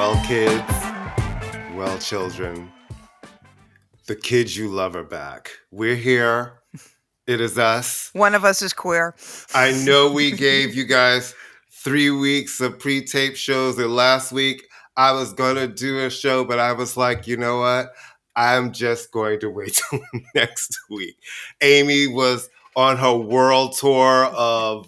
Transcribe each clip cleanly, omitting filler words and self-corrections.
Well, kids, well, children, the kids you love are back. We're here. It is us. One of us is queer. I know we gave you guys 3 weeks of pre-tape shows, and last week I was going to do a show, but I was like, you know what? I'm just going to wait till next week. Amy was on her world tour of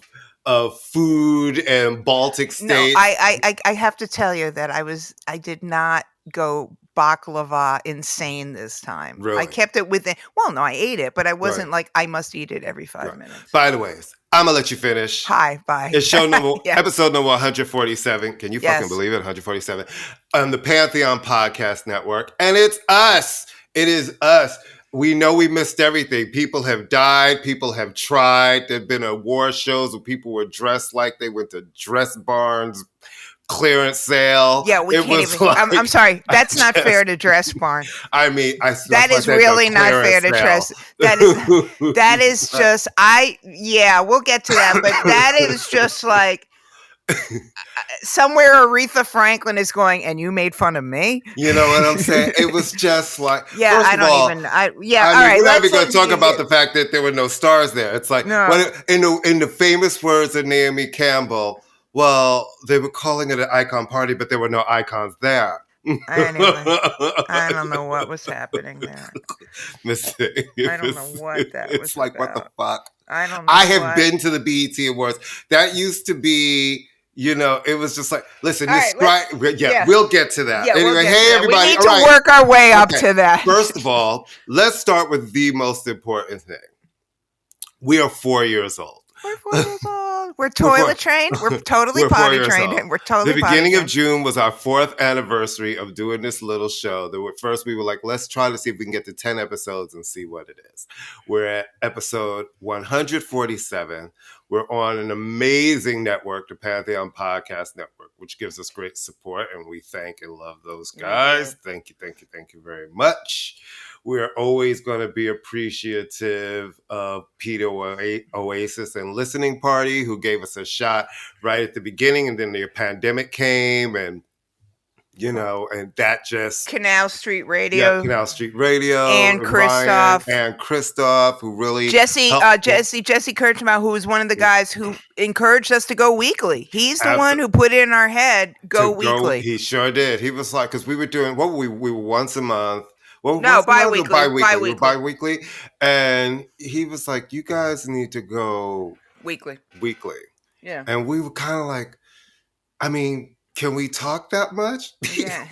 food and Baltic states. No, I have to tell you that I did not go baklava insane this time. Really? I kept it within. Well, no, I ate it, but I wasn't Right. like I must eat it every 5 minutes. By the way, I'm gonna let you finish. Hi, bye. It's show number Yeah. episode number 147. Can you fucking believe it? 147 on the Pantheon Podcast Network, and it's us. It is us. We know we missed everything. People have died. People have tried. There've been award shows where people were dressed like they went to Dress Barn's clearance sale. Yeah, we can't even. I'm sorry. That's not fair to Dress Barn. I mean, that is really not fair to Dress. That is just. Yeah, we'll get to that, but that is just like. Somewhere Aretha Franklin is going, and you made fun of me. You know what I'm saying? It was just like, yeah, first I don't all, even. all right. We're not even going to talk about the fact that there were no stars there. It's like, no. in the famous words of Naomi Campbell, well, they were calling it an icon party, but there were no icons there. Anyway, I don't know what was happening there. I don't know what that was. It's like, about. What the fuck? I don't know. I have been to the BET Awards. That used to be. You know, it was just like, listen, we'll get to that. Yeah, anyway, hey, everybody. We need to work our way up to that. First of all, let's start with the most important thing. We are 4 years old. We're 4 years old. We're toilet trained. We're totally potty trained. And we're totally The beginning of June was our 4th anniversary of doing this little show. First, we were like, let's try to see if we can get to 10 episodes and see what it is. We're at episode 147. We're on an amazing network, the Pantheon Podcast Network, which gives us great support, and we thank and love those guys. Mm-hmm. Thank you very much. We're always going to be appreciative of Peter Oasis and Listening Party, who gave us a shot right at the beginning, and then the pandemic came, and you know, and that just Canal Street Radio, and Christoph, who really Jesse Kirchhoff, who was one of the guys who encouraged us to go weekly. He's the one who put it in our head go weekly. He sure did. He was like, because we were doing we were once a month. Well, no, bi-weekly. And he was like, you guys need to go weekly. Yeah. And we were kind of like, I mean, can we talk that much? Yeah.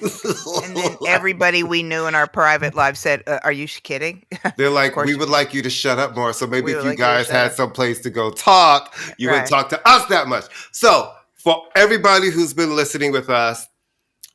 And then everybody we knew in our private lives said, are you kidding? They're like, we would like you to shut up more. So maybe if you guys had some place to go talk, you wouldn't talk to us that much. So for everybody who's been listening with us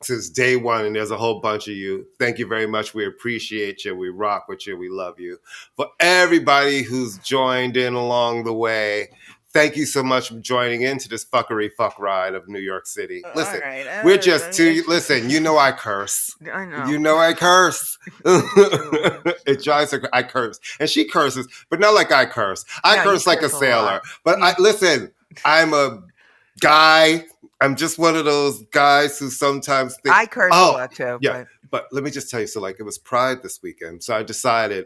since day one, and there's a whole bunch of you, thank you very much. We appreciate you. We rock with you. We love you. For everybody who's joined in along the way, thank you so much for joining into this fuck ride of New York City. Listen, we're just listen, you know I curse. I know. You know I curse. It drives her. I curse. And she curses, but not like I curse. I curse like a sailor. But listen, I'm a guy. I'm just one of those guys who sometimes think. I curse a lot too. Yeah, but let me just tell you. So like it was Pride this weekend. So I decided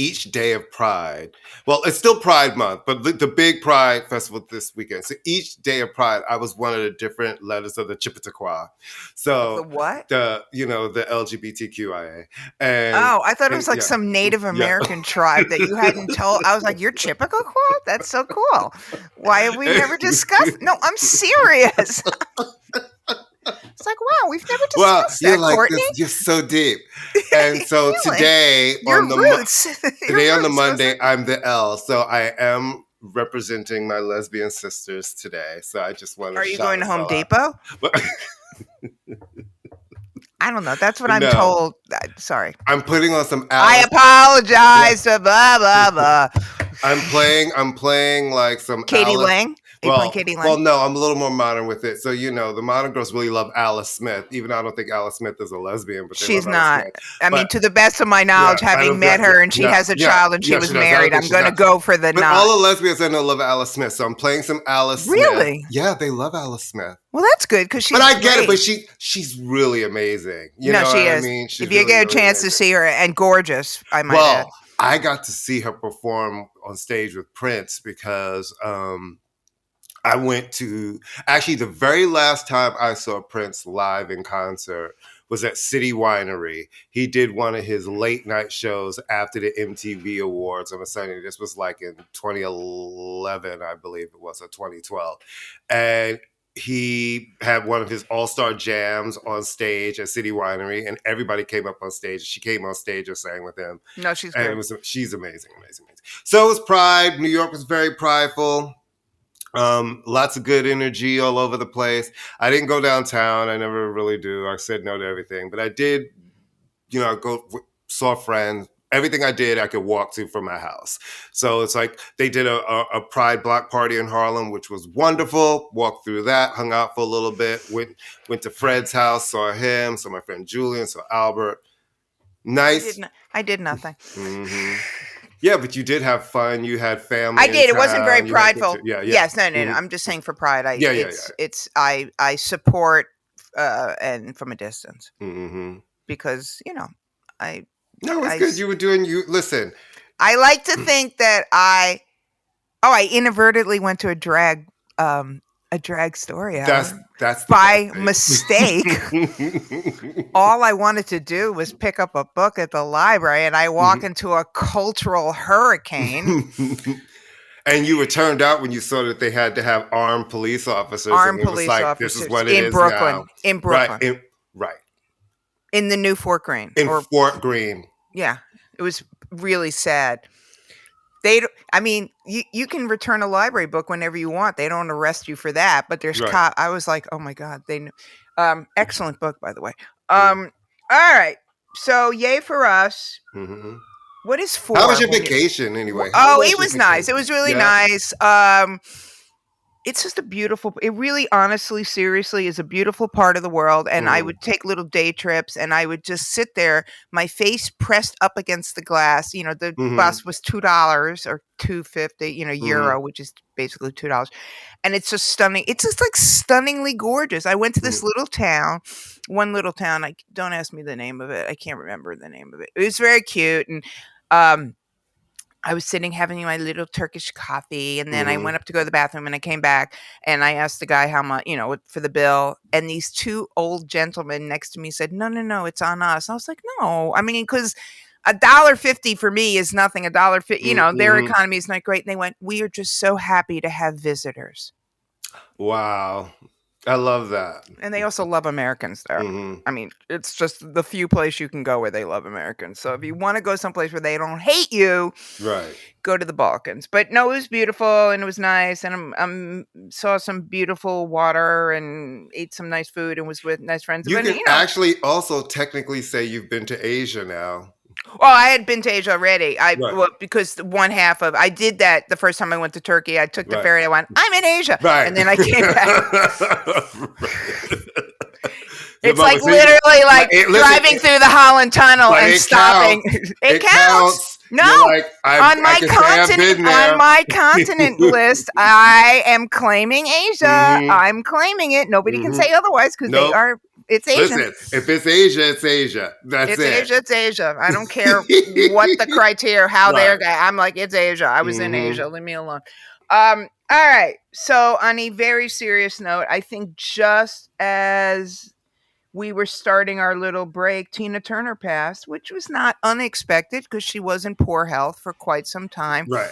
each day of Pride, well, it's still Pride Month, but the big Pride Festival this weekend. So each day of Pride, I was one of the different letters of the Chippewa. So the what? The LGBTQIA. And I thought it was like some Native American tribe that you hadn't told. I was like, you're Chippewa? That's so cool. Why have we never discussed? No, I'm serious. It's like, wow, we've never discussed that, like Courtney. You're so deep. And so today on the Monday, I'm the L. So I am representing my lesbian sisters today. So I just want to. Are you going to Home Depot? I don't know. That's what I'm told. Sorry. I'm putting on some. I apologize. Blah blah blah. I'm playing like some Katie Lang. Are you playing Katie Lang? Well, no, I'm a little more modern with it. So, the modern girls really love Alice Smith, even though I don't think Alice Smith is a lesbian, but she's not. I mean, to the best of my knowledge, yeah, having met her and she has a child and she was married, I'm going to go for the But all the lesbians I know love Alice Smith, so I'm playing some Alice Smith. Really? Yeah, they love Alice Smith. Well, that's good because she's. But I get it. But she's really amazing. You know she what is. I mean? If you get a chance to see her, and gorgeous, I might add. I got to see her perform on stage with Prince because I went to actually the very last time I saw Prince live in concert was at City Winery. He did one of his late night shows after the MTV Awards on a Sunday. This was like in 2011, I believe it was, or 2012. And he had one of his all-star jams on stage at City Winery, and everybody came up on stage. She came on stage and sang with him. No, she's great. She's amazing, amazing, amazing. So it was Pride. New York was very prideful. Lots of good energy all over the place. I didn't go downtown. I never really do. I said no to everything, but I did, saw friends. Everything I did, I could walk to from my house. So it's like they did a Pride block party in Harlem, which was wonderful. Walked through that, hung out for a little bit, went to Fred's house, saw him, saw my friend Julian, saw Albert. Nice. I did nothing. Mm-hmm. Yeah, but you did have fun. You had family. I did. It wasn't very prideful. Yeah. Yes, no. I'm just saying for Pride. I support and from a distance because No, it's good. You were doing. Listen. I like to think that I inadvertently went to a drag story hour. That's by mistake. All I wanted to do was pick up a book at the library, and I walk into a cultural hurricane. And you were turned out when you saw that they had to have armed police officers. This is what it is now. In Brooklyn. Right. In the new Fort Greene. Fort Greene. Yeah. It was really sad. You can return a library book whenever you want. They don't arrest you for that, but there's I was like, oh my God, they know. Excellent book, by the way. All right. So yay for us. Mm-hmm. What is for? How was your vacation anyway? It was nice. It was really nice. It's just it really, honestly, seriously is a beautiful part of the world. And I would take little day trips and I would just sit there, my face pressed up against the glass. The bus was $2 or $2.50, euro, which is basically $2. And it's just stunning. It's just like stunningly gorgeous. I went to this one little town. Don't ask me the name of it. I can't remember the name of it. It was very cute. And, I was sitting having my little Turkish coffee, and then I went up to go to the bathroom, and I came back, and I asked the guy how much, for the bill. And these two old gentlemen next to me said, no, it's on us. And I was like, no, because $1.50 for me is nothing. $1.50, their economy is not great. And they went, we are just so happy to have visitors. Wow. I love that. And they also love Americans there. It's just the few place you can go where they love Americans. So if you want to go someplace where they don't hate you, go to the Balkans. But no, it was beautiful and it was nice. And I saw some beautiful water and ate some nice food and was with nice friends. You can actually also technically say you've been to Asia now. Well, I had been to Asia already. Because I did that the first time I went to Turkey. I took the ferry. I went, I'm in Asia. And then I came back. It's like literally like driving through the Holland Tunnel and stopping. It counts. No, on my continent list, I am claiming Asia. I'm claiming it. Nobody can say otherwise because they are. It's Asian. Listen, if it's Asia, it's Asia. That's it. It's Asia. I don't care what the criteria, how they're. I'm like, it's Asia. I was in Asia. Leave me alone. All right. So on a very serious note, I think just as we were starting our little break, Tina Turner passed, which was not unexpected because she was in poor health for quite some time. Right.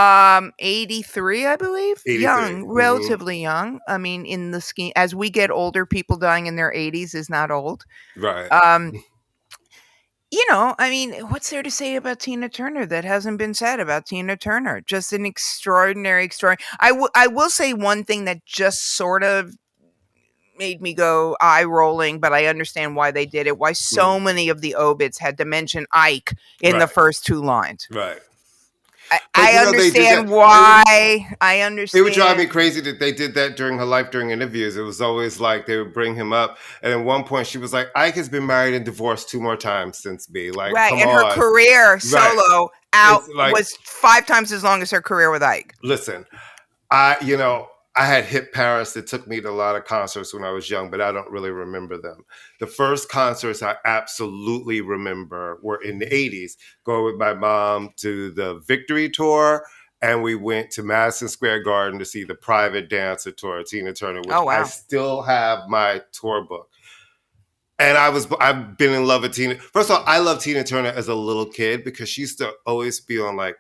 83, I believe. 83. Young, relatively young. In the scheme, as we get older, people dying in their 80s is not old. Right. What's there to say about Tina Turner that hasn't been said about Tina Turner? Just an extraordinary. I will say one thing that just sort of made me go eye rolling, but I understand why they did it. Why so many of the obits had to mention Ike in the first two lines. Right. I understand why. I understand. It would drive me crazy that they did that during her life, during interviews. It was always like they would bring him up. And at one point she was like, Ike has been married and divorced 2 more times since me. Like, right. Come and on. Her career solo out was 5 times as long as her career with Ike. Listen, I had hit Paris. It took me to a lot of concerts when I was young, but I don't really remember them. The first concerts I absolutely remember were in the 80s, going with my mom to the Victory Tour, and we went to Madison Square Garden to see the Private Dancer tour, Tina Turner, which I still have my tour book. And I've been in love with Tina. First of all, I love Tina Turner as a little kid because she used to always be on like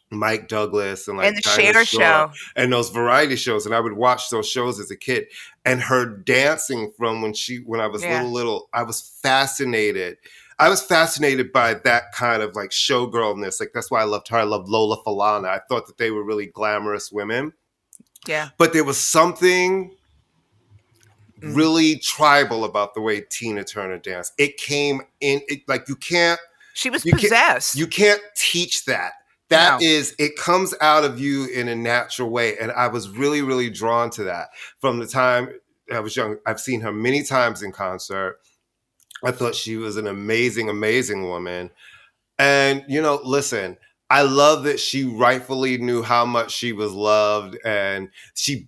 Mike Douglas and like the Shader Show and those variety shows, and I would watch those shows as a kid. And her dancing from when I was little, I was fascinated. I was fascinated by that kind of like showgirlness. Like that's why I loved her. I loved Lola Falana. I thought that they were really glamorous women. Yeah, but there was something really tribal about the way Tina Turner danced. It came in like you can't. She was possessed. You can't teach that. It comes out of you in a natural way. And I was really, really drawn to that from the time I was young. I've seen her many times in concert. I thought she was an amazing, amazing woman. And, listen, I love that she rightfully knew how much she was loved. And she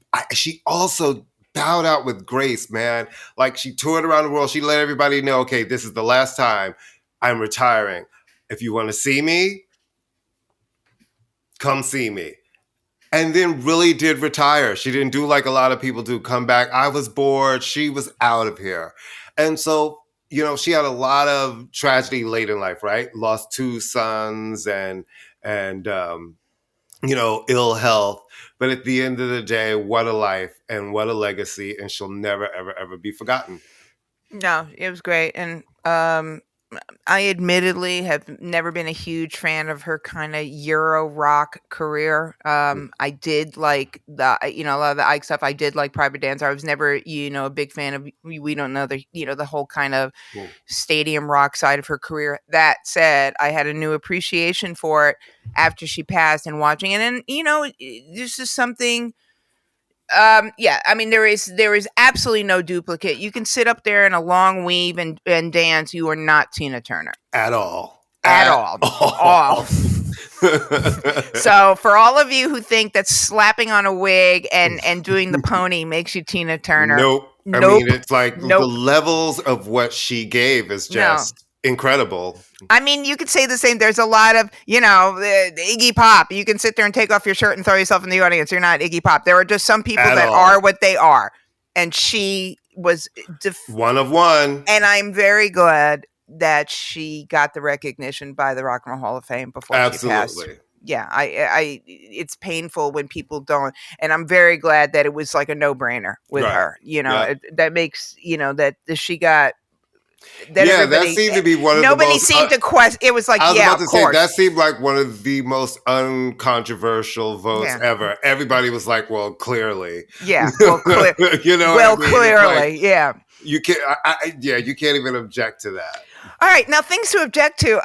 also bowed out with grace, man. Like she toured around the world. She let everybody know, okay, this is the last time I'm retiring. If you want to see me, come see me. And then really did retire. She didn't do like a lot of people do, come back. I was bored. She was out of here. And so, she had a lot of tragedy late in life, right? Lost 2 sons and ill health. But at the end of the day, what a life and what a legacy. And she'll never, ever, ever be forgotten. No, it was great. And I admittedly have never been a huge fan of her kind of Euro rock career. I did like a lot of the Ike stuff. I did like Private Dancer. I was never, a big fan of We Don't Know the whole kind of stadium rock side of her career. That said, I had a new appreciation for it after she passed and watching it. And, this is something. I mean, there is absolutely no duplicate. You can sit up there in a long weave and dance. You are not Tina Turner. At all. So for all of you who think that slapping on a wig and doing the pony makes you Tina Turner. Nope. I mean, it's like the levels of what she gave is just incredible. I mean, you could say the same. There's a lot of, the Iggy Pop. You can sit there and take off your shirt and throw yourself in the audience. You're not Iggy Pop. There are just some people that are what they are. And she was one of one. And I'm very glad that she got the recognition by the Rock and Roll Hall of Fame before she passed. Yeah, I it's painful when people don't, and I'm very glad that it was like a no-brainer with her. That makes that she got. That seemed to be one of the most... Nobody seemed to question. It was like, I was about to of course. Say, that seemed like one of the most uncontroversial votes ever. Everybody was like, well, clearly. Yeah, well, clearly, yeah. You can't, you can't even object to that. All right, now things to object to.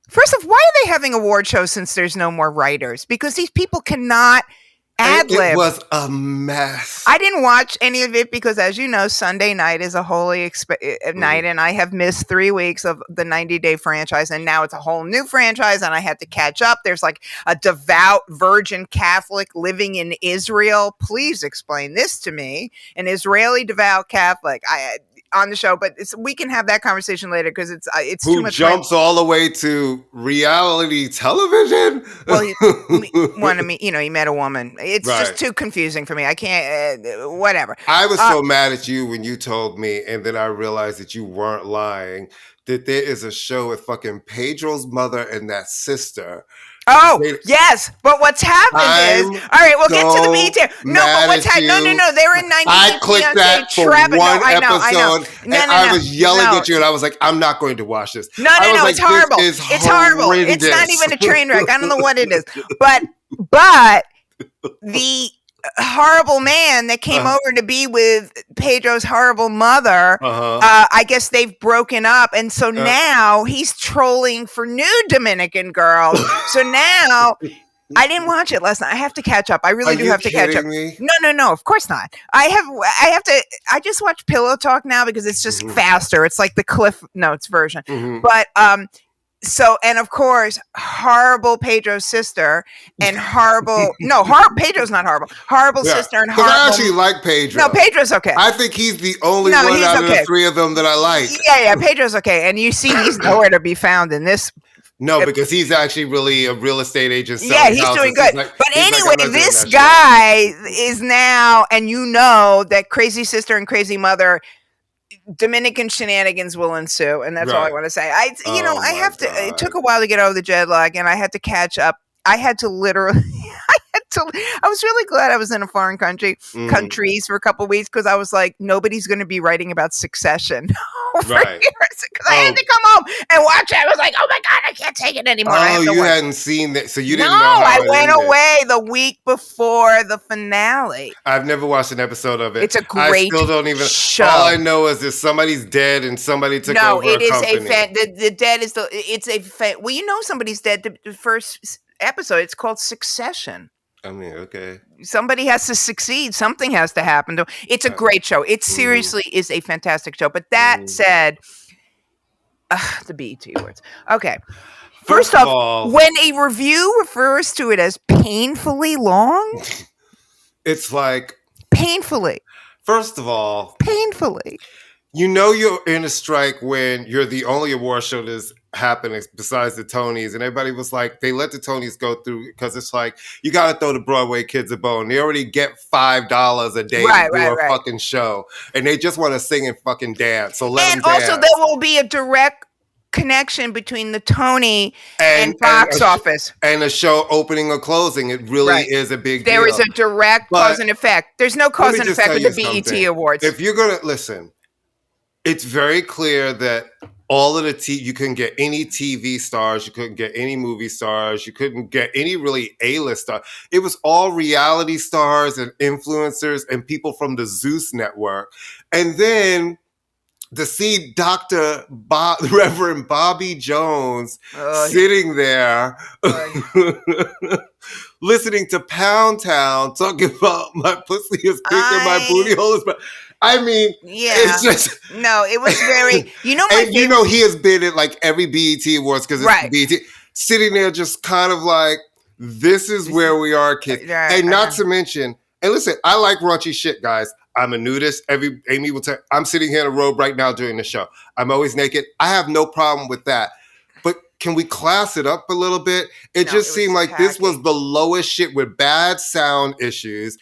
First off, why are they having award shows since there's no more writers? Because these people cannot ad-lib. It was a mess. I didn't watch any of it because, as you know, Sunday night is a holy night, and I have missed 3 weeks of the 90-day franchise, and now it's a whole new franchise, and I had to catch up. There's like a devout virgin Catholic living in Israel. Please explain this to me. An Israeli devout Catholic. On the show, but we can have that conversation later because it's too much. Who jumps all the way to reality television? Well, he met a woman. It's just too confusing for me. I can't. Whatever. I was so mad at you when you told me, and then I realized that you weren't lying. That there is a show with fucking Pedro's mother and that sister. Oh, yes. But what's happened is, all right, we'll get to the meat. No, but what's happened? No. They were in 90 I clicked that for one episode, and I was yelling at you, and I was like, I'm not going to watch this. No, it's horrible. It's horrible. It's not even a train wreck. I don't know what it is. But the horrible man that came over to be with Pedro's horrible mother. I guess they've broken up, and so now he's trolling for new Dominican girls. So now I didn't watch it last night. I have to catch up. I really do have to catch up. Me? No, of course not. I have to. I just watch Pillow Talk now because it's just faster. It's like the Cliff Notes version. But so, and of course, horrible Pedro's sister and horrible. No, Pedro's not horrible. Horrible sister and horrible. I actually like Pedro. No, Pedro's okay. I think he's the only one out of the three of them that I like. Yeah, Pedro's okay. And you see, he's nowhere to be found in this. No, because he's actually really a real estate agent. Yeah, he's doing good. But anyway, this guy is now, and you know that crazy sister and crazy mother, Dominican shenanigans will ensue, and that's all I want to say. I have to. It took a while to get over the jet lag, and I had to catch up. I had to literally. I was really glad I was in a foreign countries for a couple of weeks because I was like, nobody's going to be writing about Succession over here. Because I had to come home and watch it. I was like, oh my God, I can't take it anymore. Oh, you hadn't seen that, so you didn't know. No, I went away the week before the finale. I've never watched an episode of it. It's a great I still don't even. show. All I know is that somebody's dead and somebody took over a company. The dead is well, you know somebody's dead. The first episode, it's called Succession. I mean, okay. Somebody has to succeed. Something has to happen. It's a great show. It seriously is a fantastic show. But that said, the BET Awards. Okay. First off, when a review refers to it as painfully long, it's like painfully. First of all, painfully. You know you're in a strike when you're the only award show that's happening besides the Tonys. And everybody was like, they let the Tonys go through because it's like, you got to throw the Broadway kids a bone. They already get $5 a day to do a fucking show. And they just want to sing and fucking dance. So let them dance. And also there will be a direct connection between the Tony and box office. And a show opening or closing. It really is a big deal. There is a direct cause and effect. There's no cause and effect with the BET Awards. If you're going to, listen, it's very clear that all of you couldn't get any TV stars, you couldn't get any movie stars, you couldn't get any really A-list stars. It was all reality stars and influencers and people from the Zeus network. And then to see Reverend Bobby Jones sitting there listening to Pound Town talking about my pussy is pink and my booty hole is I mean, it's just it was very. He has been at like every BET Awards because it's BET. Sitting there, just kind of like, this is where we are, kids. And not to mention, and listen, I like raunchy shit, guys. I'm a nudist. Amy will tell. I'm sitting here in a robe right now during the show. I'm always naked. I have no problem with that. But can we class it up a little bit? It seemed like this was the lowest shit with bad sound issues.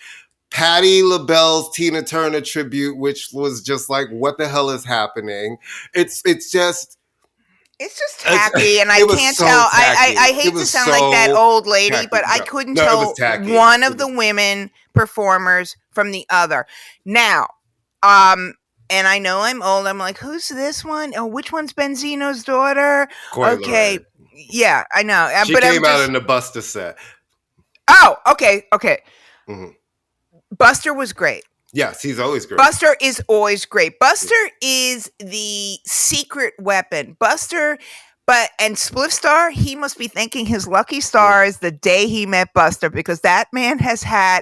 Patti LaBelle's Tina Turner tribute, which was just like, what the hell is happening? It's just tacky, and I can't tell. I hate to sound like that old lady, but I couldn't tell one of the women performers from the other. Now, and I know I'm old. I'm like, who's this one? Oh, which one's Benzino's daughter? Okay, yeah, I know. She came out in the Buster set. Oh, okay. Mm-hmm. Buster was great. Yes, he's always great. Buster is always great. Buster is the secret weapon. Buster, and Spliff Star, he must be thanking his lucky stars the day he met Buster, because that man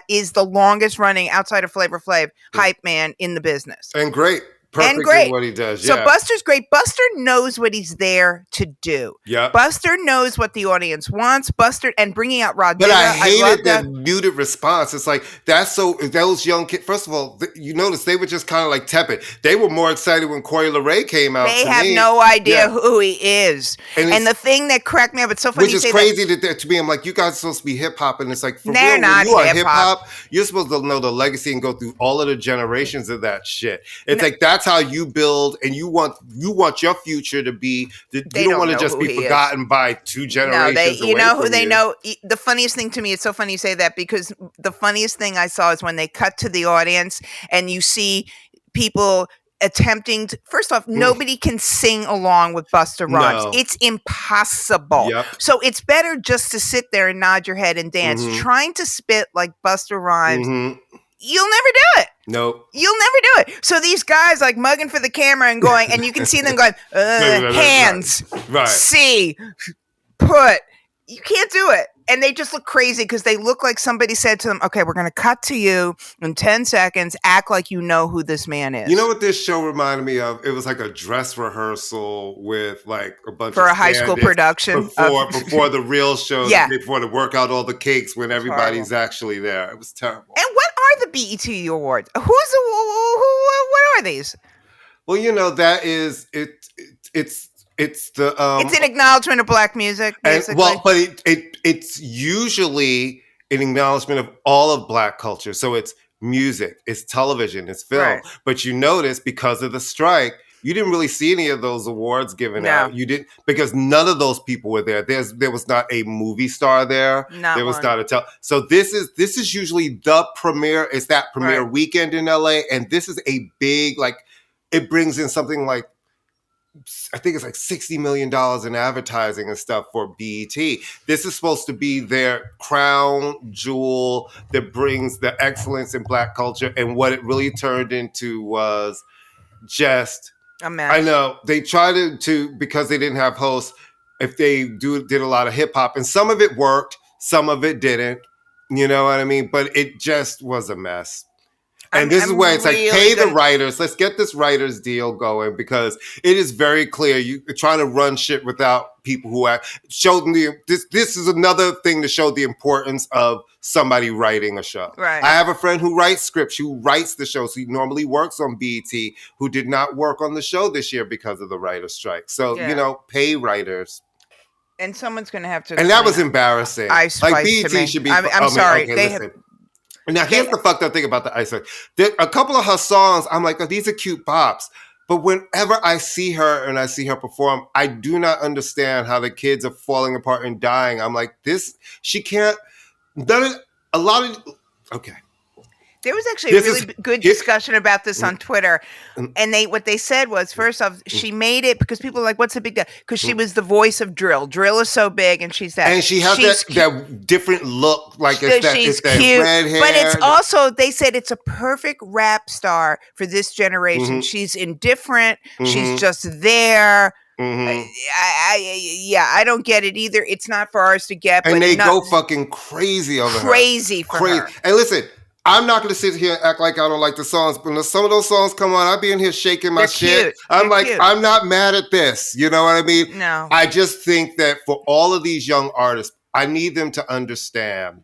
is the longest running outside of Flavor Flav hype man in the business. And great. Perfect what he does. So Buster's great. Buster knows what he's there to do. Yeah. Buster knows what the audience wants. Buster and bringing out Rod. But I hated that muted response. It's like those young kids. First of all, you notice they were just kind of like tepid. They were more excited when Coi Leray came out. They have no idea who he is. And the thing that cracked me up, it's so funny. Which is crazy to me. I'm like, you guys are supposed to be hip hop, and it's like, for they're real, not when you are hip hop. You're supposed to know the legacy and go through all of the generations of that shit. It's like that's how you build, and you want your future to be. You don't want to just be forgotten by two generations. No, you know who they know. The funniest thing to me, it's so funny you say that, because the funniest thing I saw is when they cut to the audience and you see people attempting to, first off, nobody can sing along with Busta Rhymes. No. It's impossible. Yep. So it's better just to sit there and nod your head and dance. Trying to spit like Busta Rhymes, you'll never do it. Nope. You'll never do it. So these guys like mugging for the camera and going, and you can see them going, hands, right. see, put. You can't do it. And they just look crazy because they look like somebody said to them, okay, we're going to cut to you in 10 seconds. Act like you know who this man is. You know what this show reminded me of? It was like a dress rehearsal with like a bunch for of a high school production. Before the real show. Yeah. Before to work out all the cakes when everybody's actually there. It was terrible. And what are the BET Awards? What are these? Well, you know, that is, it's the it's an acknowledgement of black music, basically. But it's usually an acknowledgement of all of black culture. So it's music, it's television, it's film. Right. But you notice because of the strike, you didn't really see any of those awards given out. You didn't, because none of those people were there. There was not a movie star there. There was not a so this is usually the premiere. It's that premiere weekend in LA, and this is a big, like, it brings in something like, I think it's like $60 million in advertising and stuff for BET. This is supposed to be their crown jewel that brings the excellence in black culture. And what it really turned into was just a mess. I know they tried to because they didn't have hosts. If they did a lot of hip hop, and some of it worked, some of it didn't. You know what I mean? But it just was a mess. And this is where it's like, pay the writers. Let's get this writers deal going, because it is very clear you're trying to run shit without people who show them this is another thing to show the importance of somebody writing a show. Right. I have a friend who writes scripts, who writes the show. So he normally works on BET, who did not work on the show this year because of the writer's strike. So, you know, pay writers. And someone's going to have to. And that was embarrassing. Like BET should be. I'm sorry. Okay, now, here's the fucked up thing about the Ice. A couple of her songs, I'm like, oh, these are cute bops. But whenever I see her and I see her perform, I do not understand how the kids are falling apart and dying. I'm like, she can't. Okay. There was actually a really good discussion about this on Twitter. And what they said was, first off, she made it because people are like, what's the big deal? Because she was the voice of Drill. Drill is so big, and she's that. And she has that different look. Like she's cute. Red hair. But it's also, they said it's a perfect rap star for this generation. She's indifferent. She's just there. I don't get it either. It's not for ours to get. And they go fucking crazy over her. Crazy for her. And listen, I'm not going to sit here and act like I don't like the songs, but when some of those songs come on, I'll be in here shaking my shit. I'm like, I'm not mad at this. You know what I mean? No. I just think that for all of these young artists, I need them to understand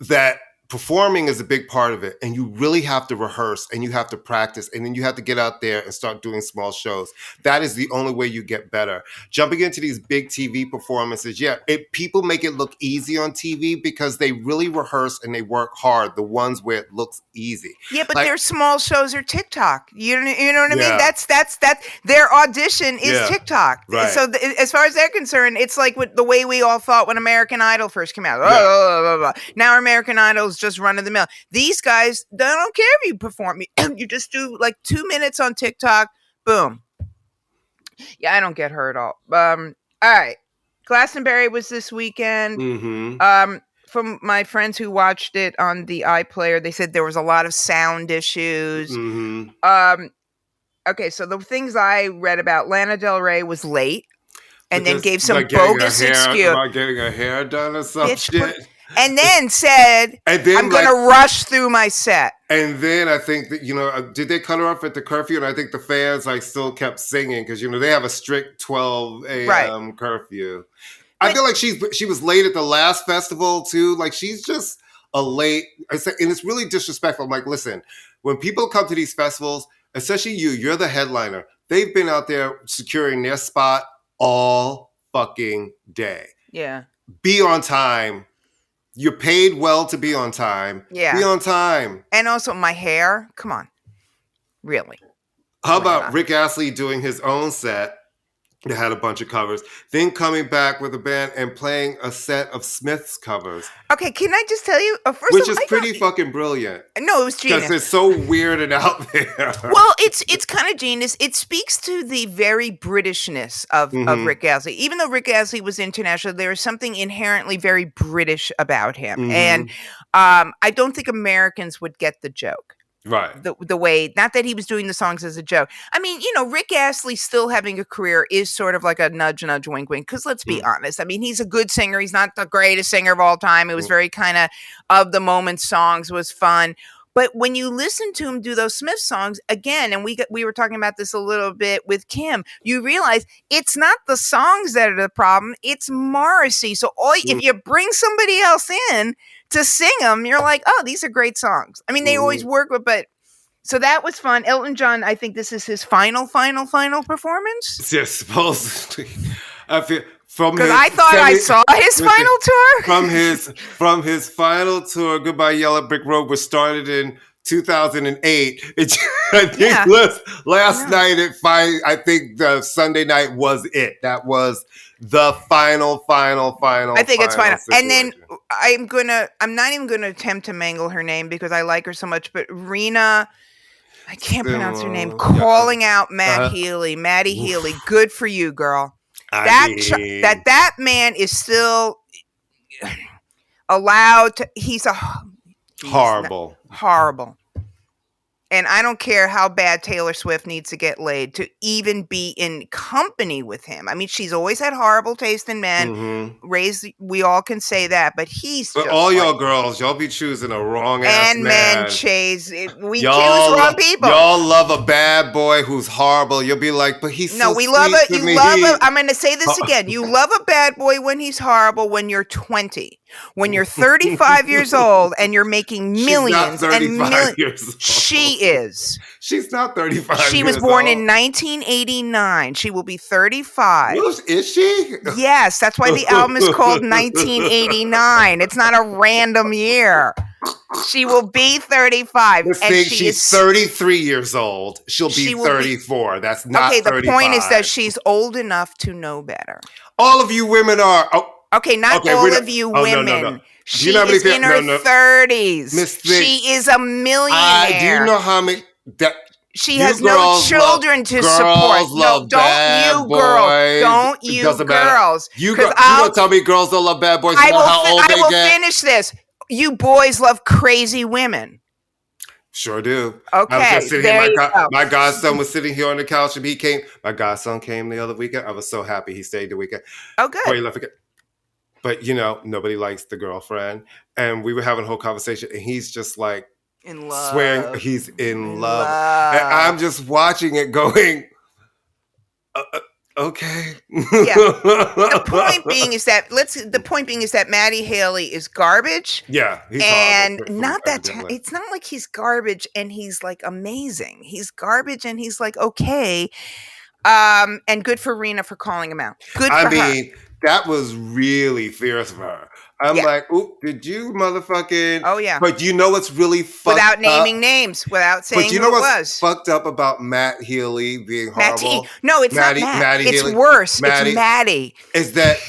that performing is a big part of it, and you really have to rehearse and you have to practice, and then you have to get out there and start doing small shows. That is the only way you get better. Jumping into these big TV performances, people make it look easy on TV because they really rehearse and they work hard, the ones where it looks easy. Yeah, but their small shows are TikTok. You know what I mean? That's their audition is TikTok. Right. So as far as they're concerned, it's like the way we all thought when American Idol first came out. Now American Idol's just run of the mill. These guys, they don't care if you perform. You just do like 2 minutes on TikTok. Boom. Yeah, I don't get her at all. All right. Glastonbury was this weekend. From my friends who watched it on the iPlayer, they said there was a lot of sound issues. Okay, so the things I read about, Lana Del Rey was late and then gave some bogus excuse. About getting her hair done or some shit. And then said, I'm going to rush through my set. And then I think that, did they cut her off at the curfew? And I think the fans still kept singing because, they have a strict 12 a.m. curfew. I feel like she was late at the last festival too. Like, she's just a late, and it's really disrespectful. I'm like, listen, when people come to these festivals, especially you're the headliner. They've been out there securing their spot all fucking day. Yeah. Be on time. You're paid well to be on time. Yeah. Be on time. And also my hair. Come on. Really. How about Rick Astley doing his own set They had a bunch of covers. Then coming back with a band and playing a set of Smith's covers. Okay, can I just tell you? Which is pretty fucking brilliant. No, it was genius. Because it's so weird and out there. Well, it's kind of genius. It speaks to the very Britishness of Rick Astley. Even though Rick Astley was international, there is something inherently very British about him. And I don't think Americans would get the joke. Right. The way, not that he was doing the songs as a joke. I mean, Rick Astley still having a career is sort of like a nudge, nudge, wink, wink. Because let's be honest. I mean, he's a good singer. He's not the greatest singer of all time. It was very kind of the moment songs was fun. But when you listen to him do those Smith songs again, and we were talking about this a little bit with Kim, you realize it's not the songs that are the problem. It's Morrissey. So if you bring somebody else in to sing them, you're like, oh, these are great songs. I mean, they always work with, but so that was fun. Elton John, I think this is his final performance. Yes, supposedly. I feel because I thought I saw his final tour. From his final tour, Goodbye Yellow Brick Road, was started in 2008. I think last night I think the Sunday night was it. That was the final. I think it's final. And then I'm not even gonna attempt to mangle her name because I like her so much, but Rena, I can't pronounce her name, calling out Matt Healy. Maddie Healy, good for you, girl. That man is still allowed to. He's horrible. And I don't care how bad Taylor Swift needs to get laid to even be in company with him. I mean, she's always had horrible taste in men. We all can say that, but he's. But all y'all girls, y'all be choosing a wrong ass man. And men chase. We choose wrong people. Y'all love a bad boy who's horrible. You'll be like, but he's so sweet to me. I'm going to say this again. You love a bad boy when he's horrible when you're 20. When you're 35 years old and you're making millions and millions, she is. She's not 35. She was born in 1989. She will be 35. Is she? Yes, that's why the album is called 1989. It's not a random year. She will be 35. She's 33 years old. She'll be 34. That's not 35. Okay, the point is that she's old enough to know better. All of you women are. Okay, not all of you women. No. She is in her 30s. She is a millionaire. Do you know how many? She has no children to support. No, don't you girls. You don't tell me girls don't love bad boys. I will finish this. You boys love crazy women. Sure do. Okay, I was just sitting here. My godson was sitting here on the couch, and my godson came the other weekend. I was so happy he stayed the weekend. Oh, good. Before he left again. But, nobody likes the girlfriend. And we were having a whole conversation, and he's just like, in love. Swearing he's in love. And I'm just watching it going, okay. Yeah. The point being is that Maddie Haley is garbage. Yeah. He's and not that it's not like he's garbage and he's like amazing. He's garbage and he's like okay. And good for Rena for calling him out. Good for her. That was really fierce of her. I'm like, oop, did you motherfucking... Oh, yeah. But you know what's really fucked up? Without naming names, without saying who it was. But you know what's fucked up about Matt Healy being horrible? No, it's not Matt. It's Healy. Worse. It's Maddie. Is that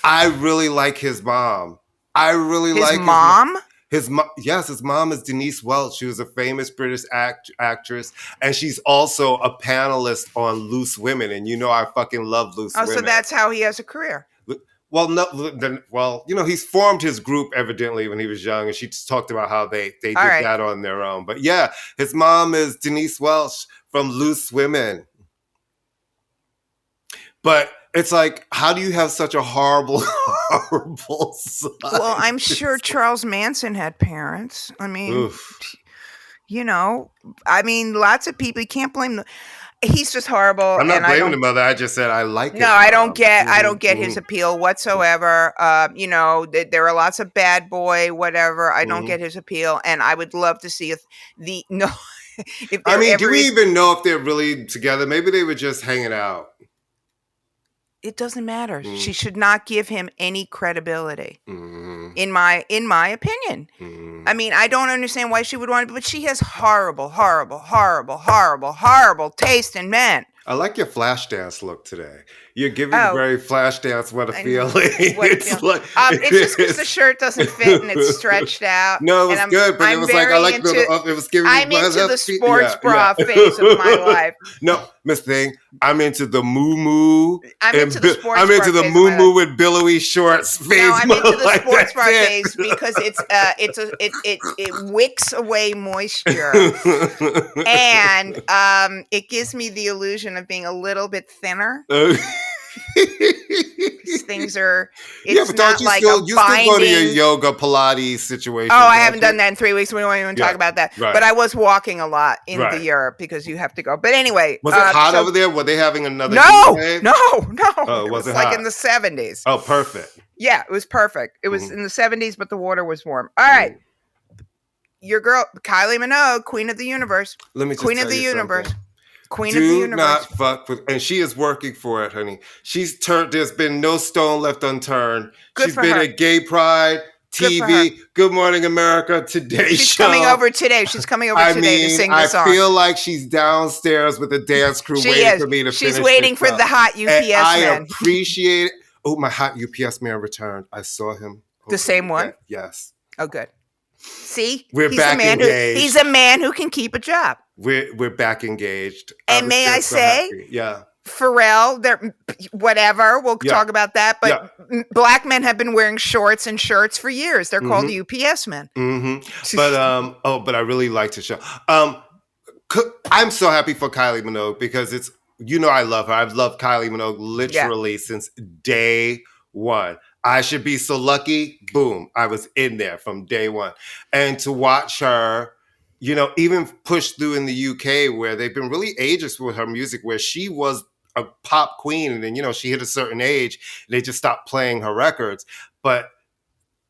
I really like his mom. I really like his mom? His mom, yes, his mom is Denise Welch. She was a famous British actress, and she's also a panelist on Loose Women. And I fucking love Loose Women. Oh, so that's how he has a career. Well, he's formed his group evidently when he was young, and she just talked about how they did that on their own. But yeah, his mom is Denise Welch from Loose Women. But it's like, how do you have such a horrible son? Well, I'm sure Charles Manson had parents. I mean, lots of people, you can't blame them. He's just horrible. I'm not blaming the mother. I just said I like it. No, I don't get his appeal whatsoever. There are lots of bad boy, whatever. I don't get his appeal, and I would love to see do we even know if they're really together? Maybe they were just hanging out. It doesn't matter. She should not give him any credibility, in my opinion. I mean, I don't understand why she would want it, but she has horrible taste in men. I like your flash dance look today. You're giving very flash dance what a feeling. It's just because the shirt doesn't fit and it's stretched out. No, it was good, but it was like I like it was giving. I'm into the sports bra phase of my life. No, Miss Thing, I'm into the moo. I'm into the sports bra. I'm into the moo with billowy shorts phase. No, I'm into the sports bra phase because it wicks away moisture and it gives me the illusion of being a little bit thinner. Things are. It's but don't you like still go to your yoga Pilates situation? Oh, I haven't done that in 3 weeks. We don't even talk about that. Right. But I was walking a lot in the Europe because you have to go. But anyway, was it hot over there? Were they having another? No. Oh, it was like in the 70s. Oh, perfect. Yeah, it was perfect. It was in the 70s, but the water was warm. All right. Your girl, Kylie Minogue, Queen of the Universe. Let me just Queen tell of the you Universe. Something. Queen of the Universe. Do not fuck with, and she is working for it, honey. She's turned. There's been no stone left unturned. She's been at Gay Pride, TV, Good Morning America, Today Show. She's coming over today. She's coming over today to sing the song. I feel like she's downstairs with the dance crew waiting for me to finish. She's waiting for the hot UPS man. I appreciate it. Oh, my hot UPS man returned. I saw him. The same one? Yes. Oh, good. See, he's back engaged. He's a man who can keep a job. We're back engaged. And may I say, Pharrell, whatever. We'll talk about that. But black men have been wearing shorts and shirts for years. They're called UPS men. Mm-hmm. But but I really like the show. I'm so happy for Kylie Minogue because it's I love her. I've loved Kylie Minogue literally since day one. I Should Be So Lucky. Boom. I was in there from day one. And to watch her, even push through in the UK where they've been really ageist with her music, where she was a pop queen. And then, she hit a certain age and they just stopped playing her records. But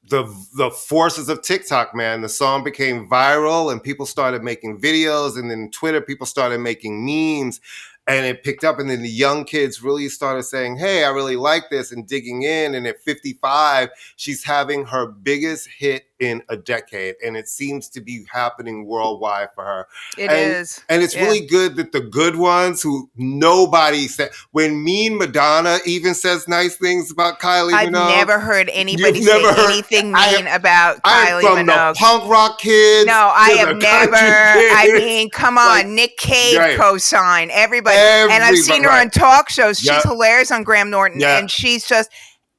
the forces of TikTok, man, the song became viral and people started making videos. And then Twitter, people started making memes. And it picked up, and then the young kids really started saying, hey, I really like this, and digging in. And at 55, she's having her biggest hit in a decade. And it seems to be happening worldwide for her. It is. And it's really good that the good ones who nobody said, when Mean Madonna even says nice things about Kylie Minogue. I've never heard anybody say anything mean about Kylie Minogue. From the punk rock kids. No, I have never. I mean, come on. Nick Cave co-signed. Everybody. And I've seen her on talk shows. She's hilarious on Graham Norton. And she's just,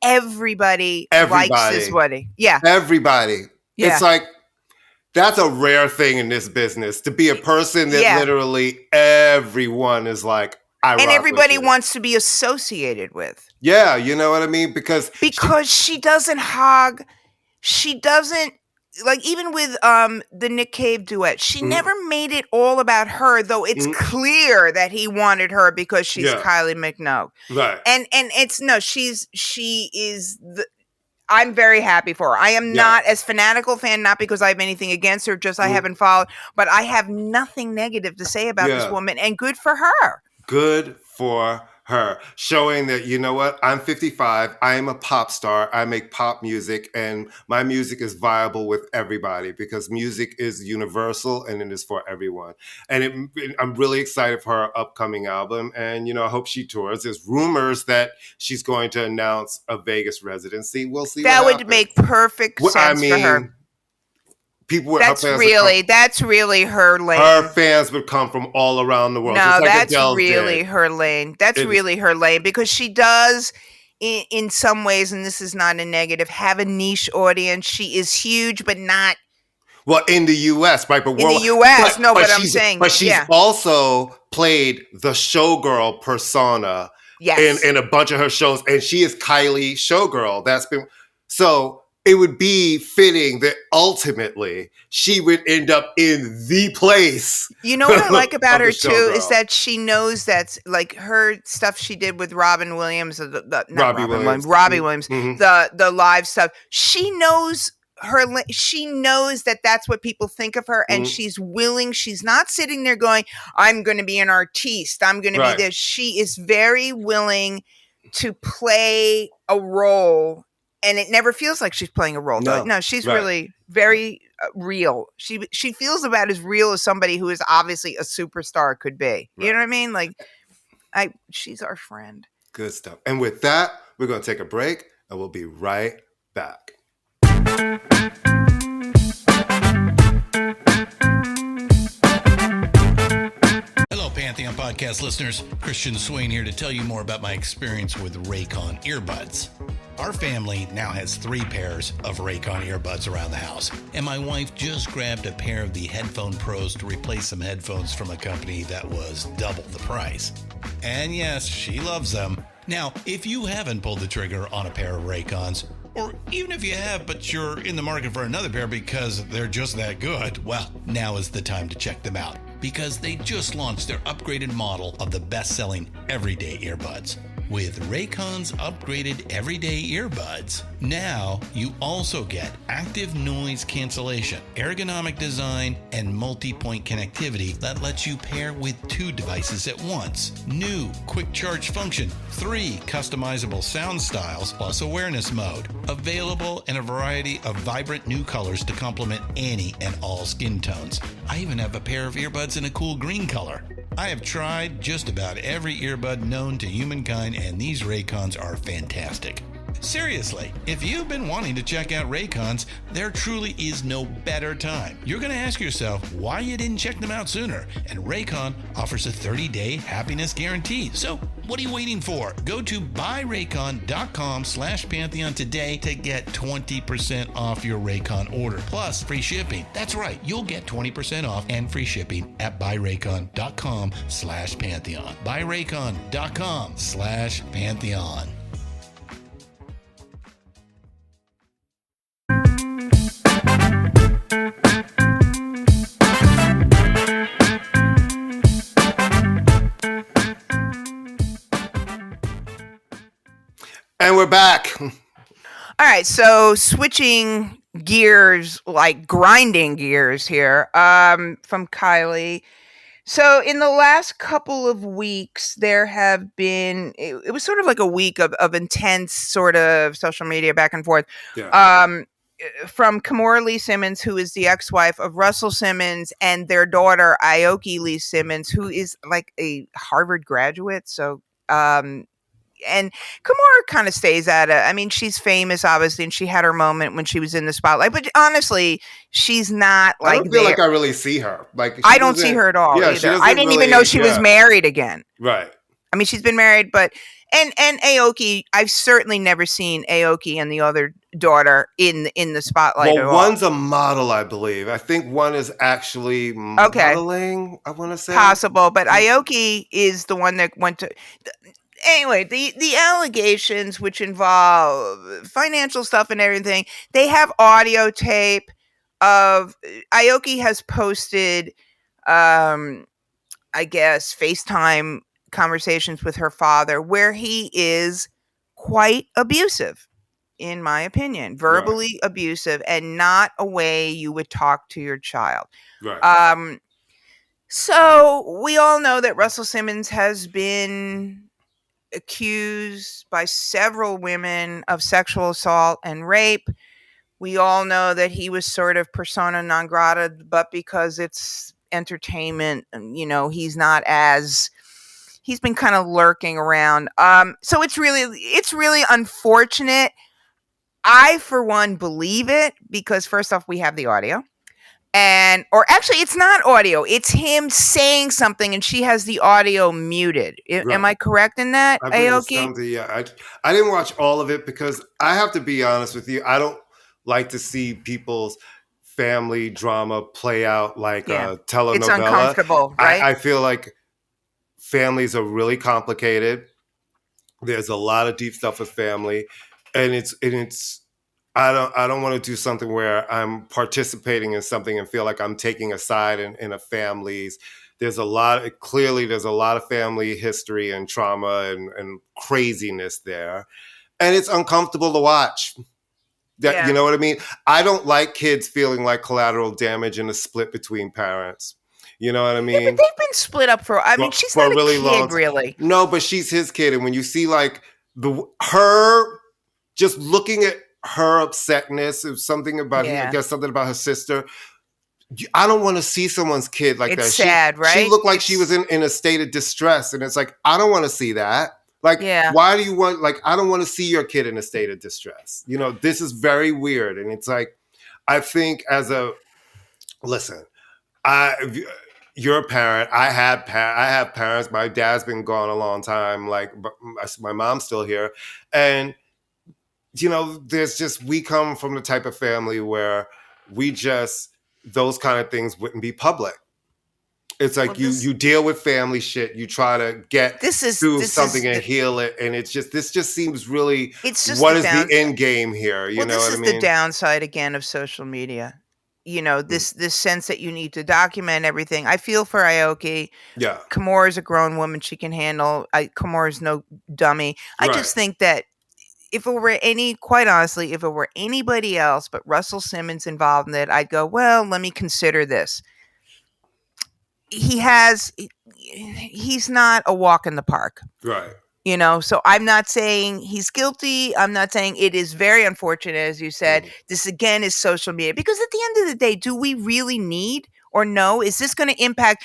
everybody likes this buddy. Yeah. Everybody. Yeah. It's like, that's a rare thing in this business, to be a person that literally everyone is like, and everybody wants to be associated with. Yeah, you know what I mean? Because she doesn't hog. She doesn't. Like, even with the Nick Cave duet, she never made it all about her, though it's clear that he wanted her because she's Kylie Minogue. Right. And I'm very happy for her. I am not as fanatical fan, not because I have anything against her, just I haven't followed, but I have nothing negative to say about this woman, and good for her. Good for her, showing that, you know what, I'm 55, I am a pop star, I make pop music, and my music is viable with everybody because music is universal and it is for everyone. And I'm really excited for her upcoming album, and I hope she tours. There's rumors that she's going to announce a Vegas residency. We'll see. That would make perfect sense for her. That's really her lane. Her fans would come from all around the world. No, that's really her lane. That's really her lane because she does, in some ways, and this is not a negative, have a niche audience. She is huge, but not. Well, in the U.S., right? But in the U.S., but I'm saying. But she's also played the showgirl persona in a bunch of her shows, and she is Kylie Showgirl. That's been so. It would be fitting that ultimately she would end up in the place. You know what I like about her too is that she knows that's like her stuff she did with Robbie Williams, Robbie Williams, the live stuff. She knows she knows that that's what people think of her, and she's willing. She's not sitting there going, "I'm going to be an artiste. I'm going to be this." She is very willing to play a role. And it never feels like she's playing a role. No, she's really very real. She feels about as real as somebody who is obviously a superstar could be. You know what I mean? Like, she's our friend. Good stuff. And with that, we're going to take a break and we'll be right back. Hello, Pantheon Podcast listeners. Christian Swain here to tell you more about my experience with Raycon earbuds. Our family now has 3 pairs of Raycon earbuds around the house, and my wife just grabbed a pair of the Headphone Pros to replace some headphones from a company that was double the price. And yes, she loves them. Now, if you haven't pulled the trigger on a pair of Raycons, or even if you have, but you're in the market for another pair because they're just that good, well, now is the time to check them out, because they just launched their upgraded model of the best-selling everyday earbuds. With Raycon's upgraded everyday earbuds, now you also get active noise cancellation, ergonomic design, and multi-point connectivity that lets you pair with 2 devices at once. New quick charge function, 3 customizable sound styles, plus awareness mode. Available in a variety of vibrant new colors to complement any and all skin tones. I even have a pair of earbuds in a cool green color. I have tried just about every earbud known to humankind, and these Raycons are fantastic. Seriously, if you've been wanting to check out Raycons, there truly is no better time. You're going to ask yourself why you didn't check them out sooner, and Raycon offers a 30-day happiness guarantee. So what are you waiting for? Go to buyraycon.com/Pantheon today to get 20% off your Raycon order, plus free shipping. That's right, you'll get 20% off and free shipping at buyraycon.com/Pantheon. buyraycon.com/Pantheon. And we're back. All right, so switching gears, like grinding gears here, from Kylie. So in the last couple of weeks, there have been, it was sort of like a week of intense sort of social media back and forth. Yeah. From Kimora Lee Simmons, who is the ex-wife of Russell Simmons, and their daughter, Aoki Lee Simmons, who is like a Harvard graduate. So, and Kimora kind of stays at it. I mean, she's famous, obviously, and she had her moment when she was in the spotlight. But honestly, she's not like. I don't feel like I really see her. Like I don't see her at all either. I didn't even know she was married again. Right. I mean, she's been married, but and Aoki, I've certainly never seen Aoki and the other daughter in the spotlight. Well, one's a model, I believe. I think one is actually modeling. I want to say possible, but Aoki is the one that went to. Anyway, the allegations, which involve financial stuff and everything, they have audio tape of Aoki has posted, I guess, FaceTime conversations with her father where he is quite abusive, in my opinion, verbally abusive, and not a way you would talk to your child. Right. So we all know that Russell Simmons has been accused by several women of sexual assault and rape. We all know that he was sort of persona non grata, but because it's entertainment, you know, he's been kind of lurking around. So it's really unfortunate. I, for one, believe it because first off, we have the audio. Or actually, it's not audio. It's him saying something, and she has the audio muted. Right. Am I correct in that, Aoki? Yeah, I didn't watch all of it because I have to be honest with you. I don't like to see people's family drama play out like a telenovela. It's uncomfortable, right? I feel like families are really complicated. There's a lot of deep stuff with family, and it's. I don't want to do something where I'm participating in something and feel like I'm taking a side in a family's. There's a lot of family history and trauma and craziness there. And it's uncomfortable to watch. You know what I mean? I don't like kids feeling like collateral damage in a split between parents. You know what I mean? Yeah, but they've been split up she's not a really kid, really. No, but she's his kid. And when you see like her just looking at her upsetness, it was something about I guess something about her sister. I don't want to see someone's kid like it's that. Sad, right? She looked like she was in a state of distress. And it's like, I don't want to see that. Like, why do you want, like, I don't want to see your kid in a state of distress. You know, this is very weird. And it's like, I think listen, you're a parent. I have parents. My dad's been gone a long time. Like, my mom's still here. And, you know, we come from the type of family where those kind of things wouldn't be public. It's like you deal with family shit. You try to get through something and heal it. And this just seems really, what is the end game here? You know what I mean? This is the downside again of social media. You know, this sense that you need to document everything. I feel for Aoki. Yeah. Kimura is a grown woman. She can handle, Kimura is no dummy. I just think that quite honestly, if it were anybody else but Russell Simmons involved in it, I'd go, well, let me consider this. He's not a walk in the park. Right. You know, so I'm not saying he's guilty. I'm not saying it is very unfortunate, as you said. This again is social media, because at the end of the day, do we really need or no? Is this going to impact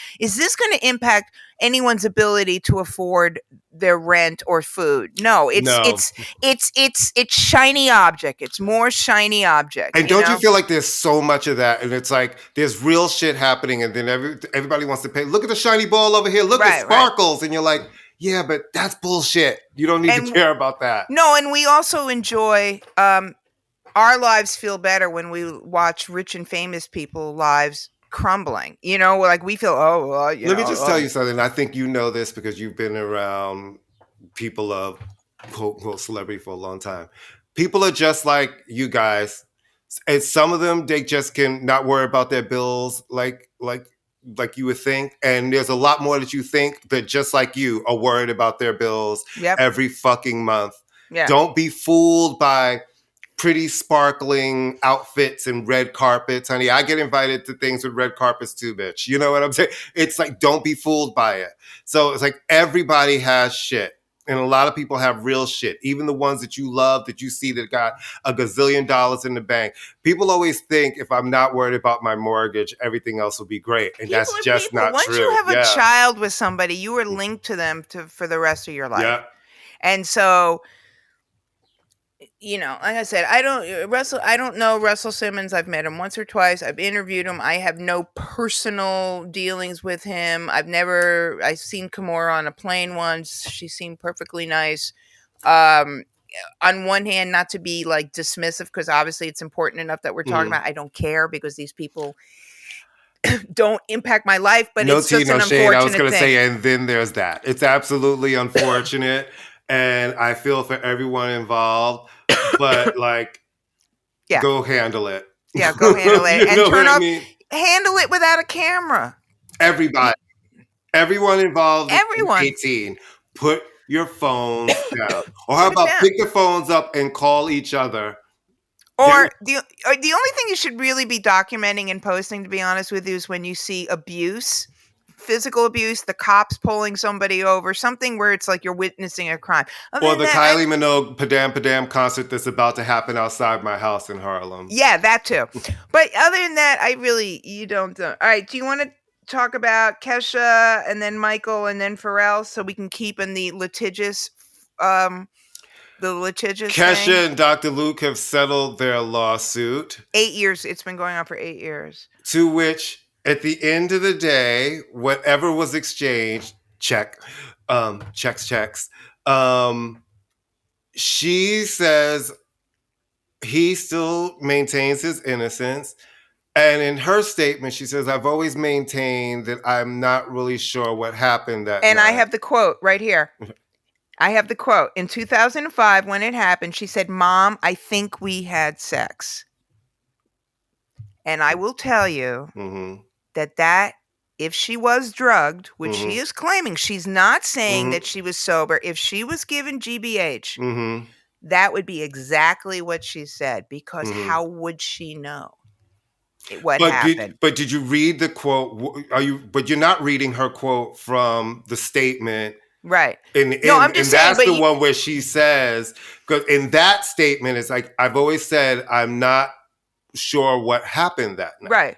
anyone's ability to afford their rent or food? No, it's shiny object. It's more shiny object. And don't you feel like there's so much of that? And it's like there's real shit happening, and then everybody wants to pay. Look at the shiny ball over here. Look, it sparkles, and you're like, yeah, but that's bullshit. You don't need to care about that. No, and we also enjoy. Our lives feel better when we watch rich and famous people's lives crumbling. You know, like we feel, let me just tell you something. I think you know this because you've been around people of quote unquote celebrity for a long time. People are just like you guys, and some of them, they just can not worry about their bills like you would think. And there's a lot more that you think that just like you are worried about their bills every fucking month. Yeah. Don't be fooled by pretty sparkling outfits and red carpets, honey. I get invited to things with red carpets too, bitch. You know what I'm saying? It's like, don't be fooled by it. So it's like everybody has shit. And a lot of people have real shit. Even the ones that you love, that you see that got a gazillion dollars in the bank. People always think if I'm not worried about my mortgage, everything else will be great. And that's just not Once true. Once you have a child with somebody, you are linked to them for the rest of your life. Yeah. And so, you know, like I said, I don't know Russell Simmons. I've met him once or twice. I've interviewed him. I have no personal dealings with him. I've seen Kimura on a plane once. She seemed perfectly nice. On one hand, not to be like dismissive, because obviously it's important enough that we're talking about. I don't care because these people don't impact my life, but it's just an unfortunate thing. I was going to say, and then there's that. It's absolutely unfortunate. And I feel for everyone involved. But go handle it. Yeah, go handle it. And handle it without a camera. Everybody. Everyone involved. 18. Put your phones down. Or how about pick the phones up and call each other. Or the only thing you should really be documenting and posting, to be honest with you, is when you see abuse. Physical abuse, the cops pulling somebody over, something where it's like you're witnessing a crime. Or the Kylie Minogue Padam concert that's about to happen outside my house in Harlem. Yeah, that too. But other than that, you don't. All right, do you want to talk about Kesha and then Michael and then Pharrell so we can keep in the litigious Kesha thing? And Dr. Luke have settled their lawsuit. 8 years. It's been going on for 8 years. To which, at the end of the day, whatever was exchanged, checks. She says he still maintains his innocence. And in her statement, she says, I've always maintained that I'm not really sure what happened that night. I have the quote right here. I have the quote. In 2005, when it happened, she said, Mom, I think we had sex. And I will tell you that if she was drugged, which she is claiming, she's not saying that she was sober. If she was given GBH, that would be exactly what she said, because how would she know what happened? But did you read the quote? But you're not reading her quote from the statement. Right. I'm just saying, that's the one where she says, because in that statement, it's like, I've always said, I'm not sure what happened that night. Right.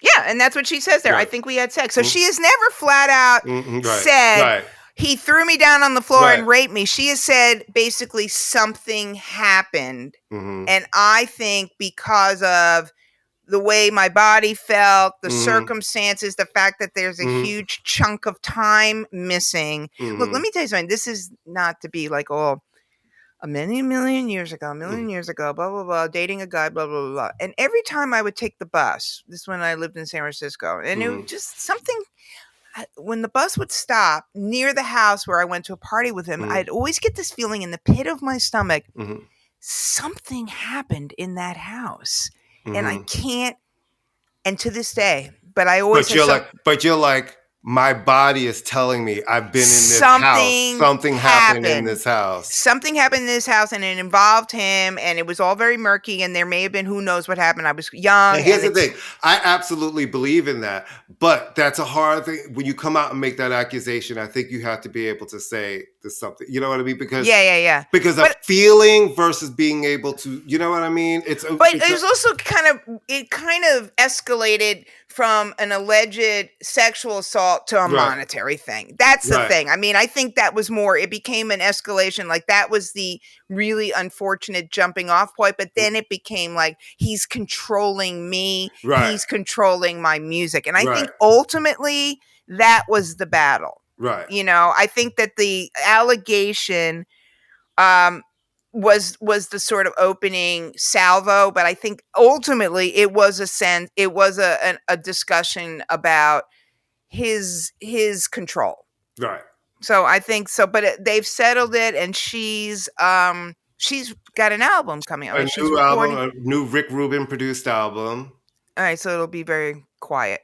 Yeah, and that's what she says there. Right. I think we had sex. So she has never flat out said, he threw me down on the floor and raped me. She has said basically something happened. And I think because of the way my body felt, the circumstances, the fact that there's a huge chunk of time missing. Look, let me tell you something. This is not to be like, oh, a million years ago, blah, blah, blah, dating a guy, blah, blah, blah, blah. And every time I would take the bus, this is when I lived in San Francisco, and it was just something, when the bus would stop near the house where I went to a party with him, I'd always get this feeling in the pit of my stomach, something happened in that house. And I can't, and to this day, but I always... But you're like, my body is telling me I've been in this house. Something happened in this house. Something happened in this house, and it involved him, and it was all very murky, and there may have been who knows what happened. I was young. And here's the thing. I absolutely believe in that, but that's a hard thing. When you come out and make that accusation, I think you have to be able to say there's something. You know what I mean? Because Because a feeling versus being able to, you know what I mean? It was also kind of escalated from an alleged sexual assault to a monetary thing. That's the thing. I mean, I think that was more, it became an escalation. Like, that was the really unfortunate jumping off point. But then it became like, he's controlling me. He's controlling my music. And I think ultimately that was the battle. Right. You know, I think that the allegation was the sort of opening salvo, but I think ultimately it was a discussion about his control. Right. So I think so, but they've settled it, and she's got an album coming out. A new Rick Rubin produced album. All right, so it'll be very quiet,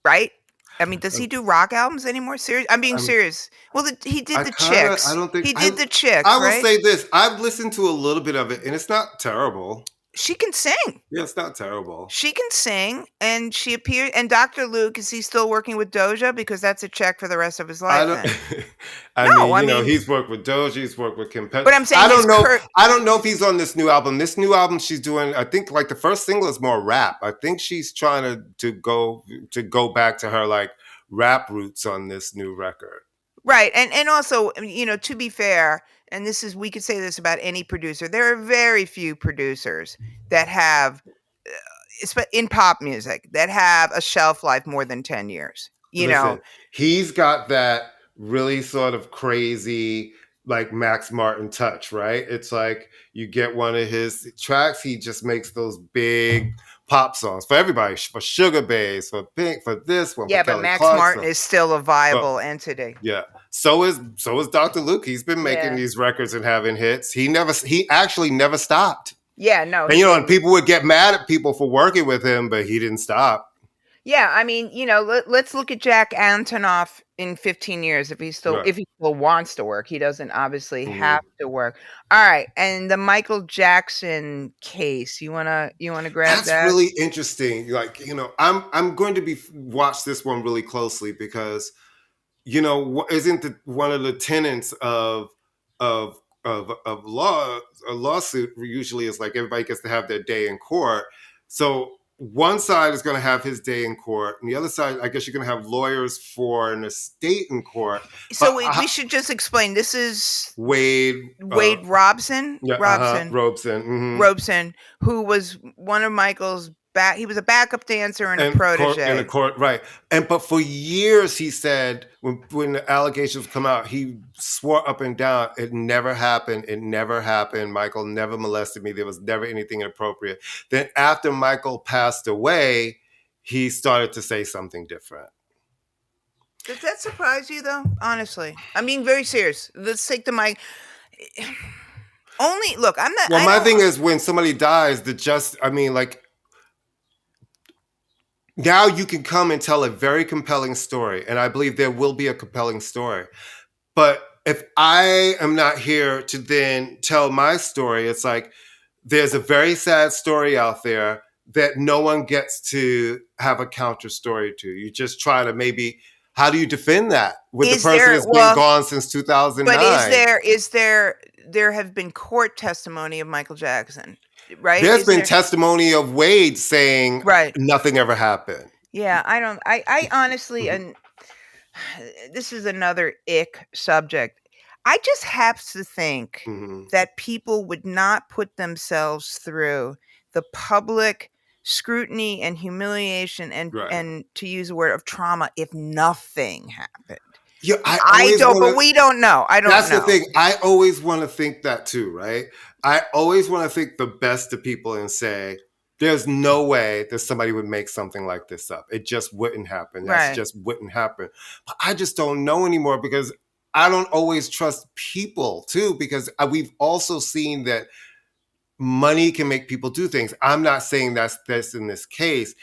right? I mean, does he do rock albums anymore? Serious? I'm being serious. Well, he did the Chicks. I don't think he did the Chicks. I will say this: I've listened to a little bit of it, and it's not terrible. She can sing. Yeah, it's not terrible. She can sing, and she appeared. And Dr. Luke, is he still working with Doja? Because that's a check for the rest of his life. I mean, he's worked with Doja, he's worked with Kim. But I'm saying, I don't know if he's on this new album. This new album she's doing, I think, like the first single is more rap. I think she's trying to go back to her like rap roots on this new record. Right, and also, you know, to be fair, and we could say this about any producer, there are very few producers that have, in pop music, that have a shelf life more than 10 years. You know, he's got that really sort of crazy, like Max Martin touch, right? It's like you get one of his tracks, he just makes those big pop songs for everybody, for Sugar Bass, for Pink, for this one. Yeah, but Max Martin is still a viable entity. Yeah. So is Dr. Luke. He's been making these records and having hits. He actually never stopped. Yeah, no. And and people would get mad at people for working with him, but he didn't stop. Yeah, I mean, you know, let's look at Jack Antonoff in 15 years if he still wants to work. He doesn't obviously have to work. All right, and the Michael Jackson case, you wanna grab that? That's really interesting. Like, you know, I'm going to watch this one really closely because, you know, isn't one of the tenets of law, a lawsuit usually is like everybody gets to have their day in court. So one side is going to have his day in court, and the other side, I guess you're going to have lawyers for an estate in court. So we should just explain. This is Wade Robson. Yeah, Robson. Robson, who was one of Michael's he was a backup dancer and a protege. In a court, right. But for years, he said, when the allegations come out, he swore up and down, it never happened. It never happened. Michael never molested me. There was never anything inappropriate. Then after Michael passed away, he started to say something different. Does that surprise you, though? Honestly. I'm being very serious. Let's take the mic. Look, I'm not... Well, my thing is, when somebody dies, now you can come and tell a very compelling story, and I believe there will be a compelling story. But if I am not here to then tell my story, it's like there's a very sad story out there that no one gets to have a counter story to. You just try to how do you defend that with the person that's been gone since 2009? But there have been court testimony of Michael Jackson. right? There's been testimony of Wade saying nothing ever happened. Yeah, I honestly, and this is another ick subject. I just have to think that people would not put themselves through the public scrutiny and humiliation and to use a word of trauma if nothing happened. Yeah, but we don't know. I don't know. That's the thing. I always want to think that too, right? I always want to think the best of people and say, there's no way that somebody would make something like this up. It just wouldn't happen. That just wouldn't happen. But I just don't know anymore because I don't always trust people too, because we've also seen that money can make people do things. I'm not saying that's in this case.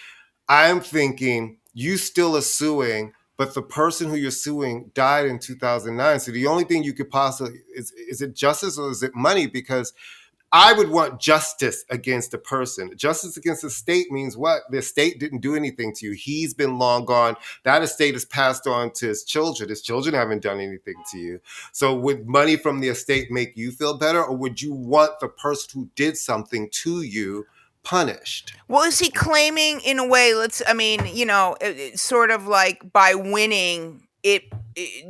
I'm thinking you still are suing, but the person who you're suing died in 2009. So the only thing you could possibly, is it justice or is it money? Because I would want justice against a person. Justice against the state means what? The estate didn't do anything to you. He's been long gone. That estate is passed on to his children. His children haven't done anything to you. So would money from the estate make you feel better? Or would you want the person who did something to you punished? Well, is he claiming in a way, sort of like by winning it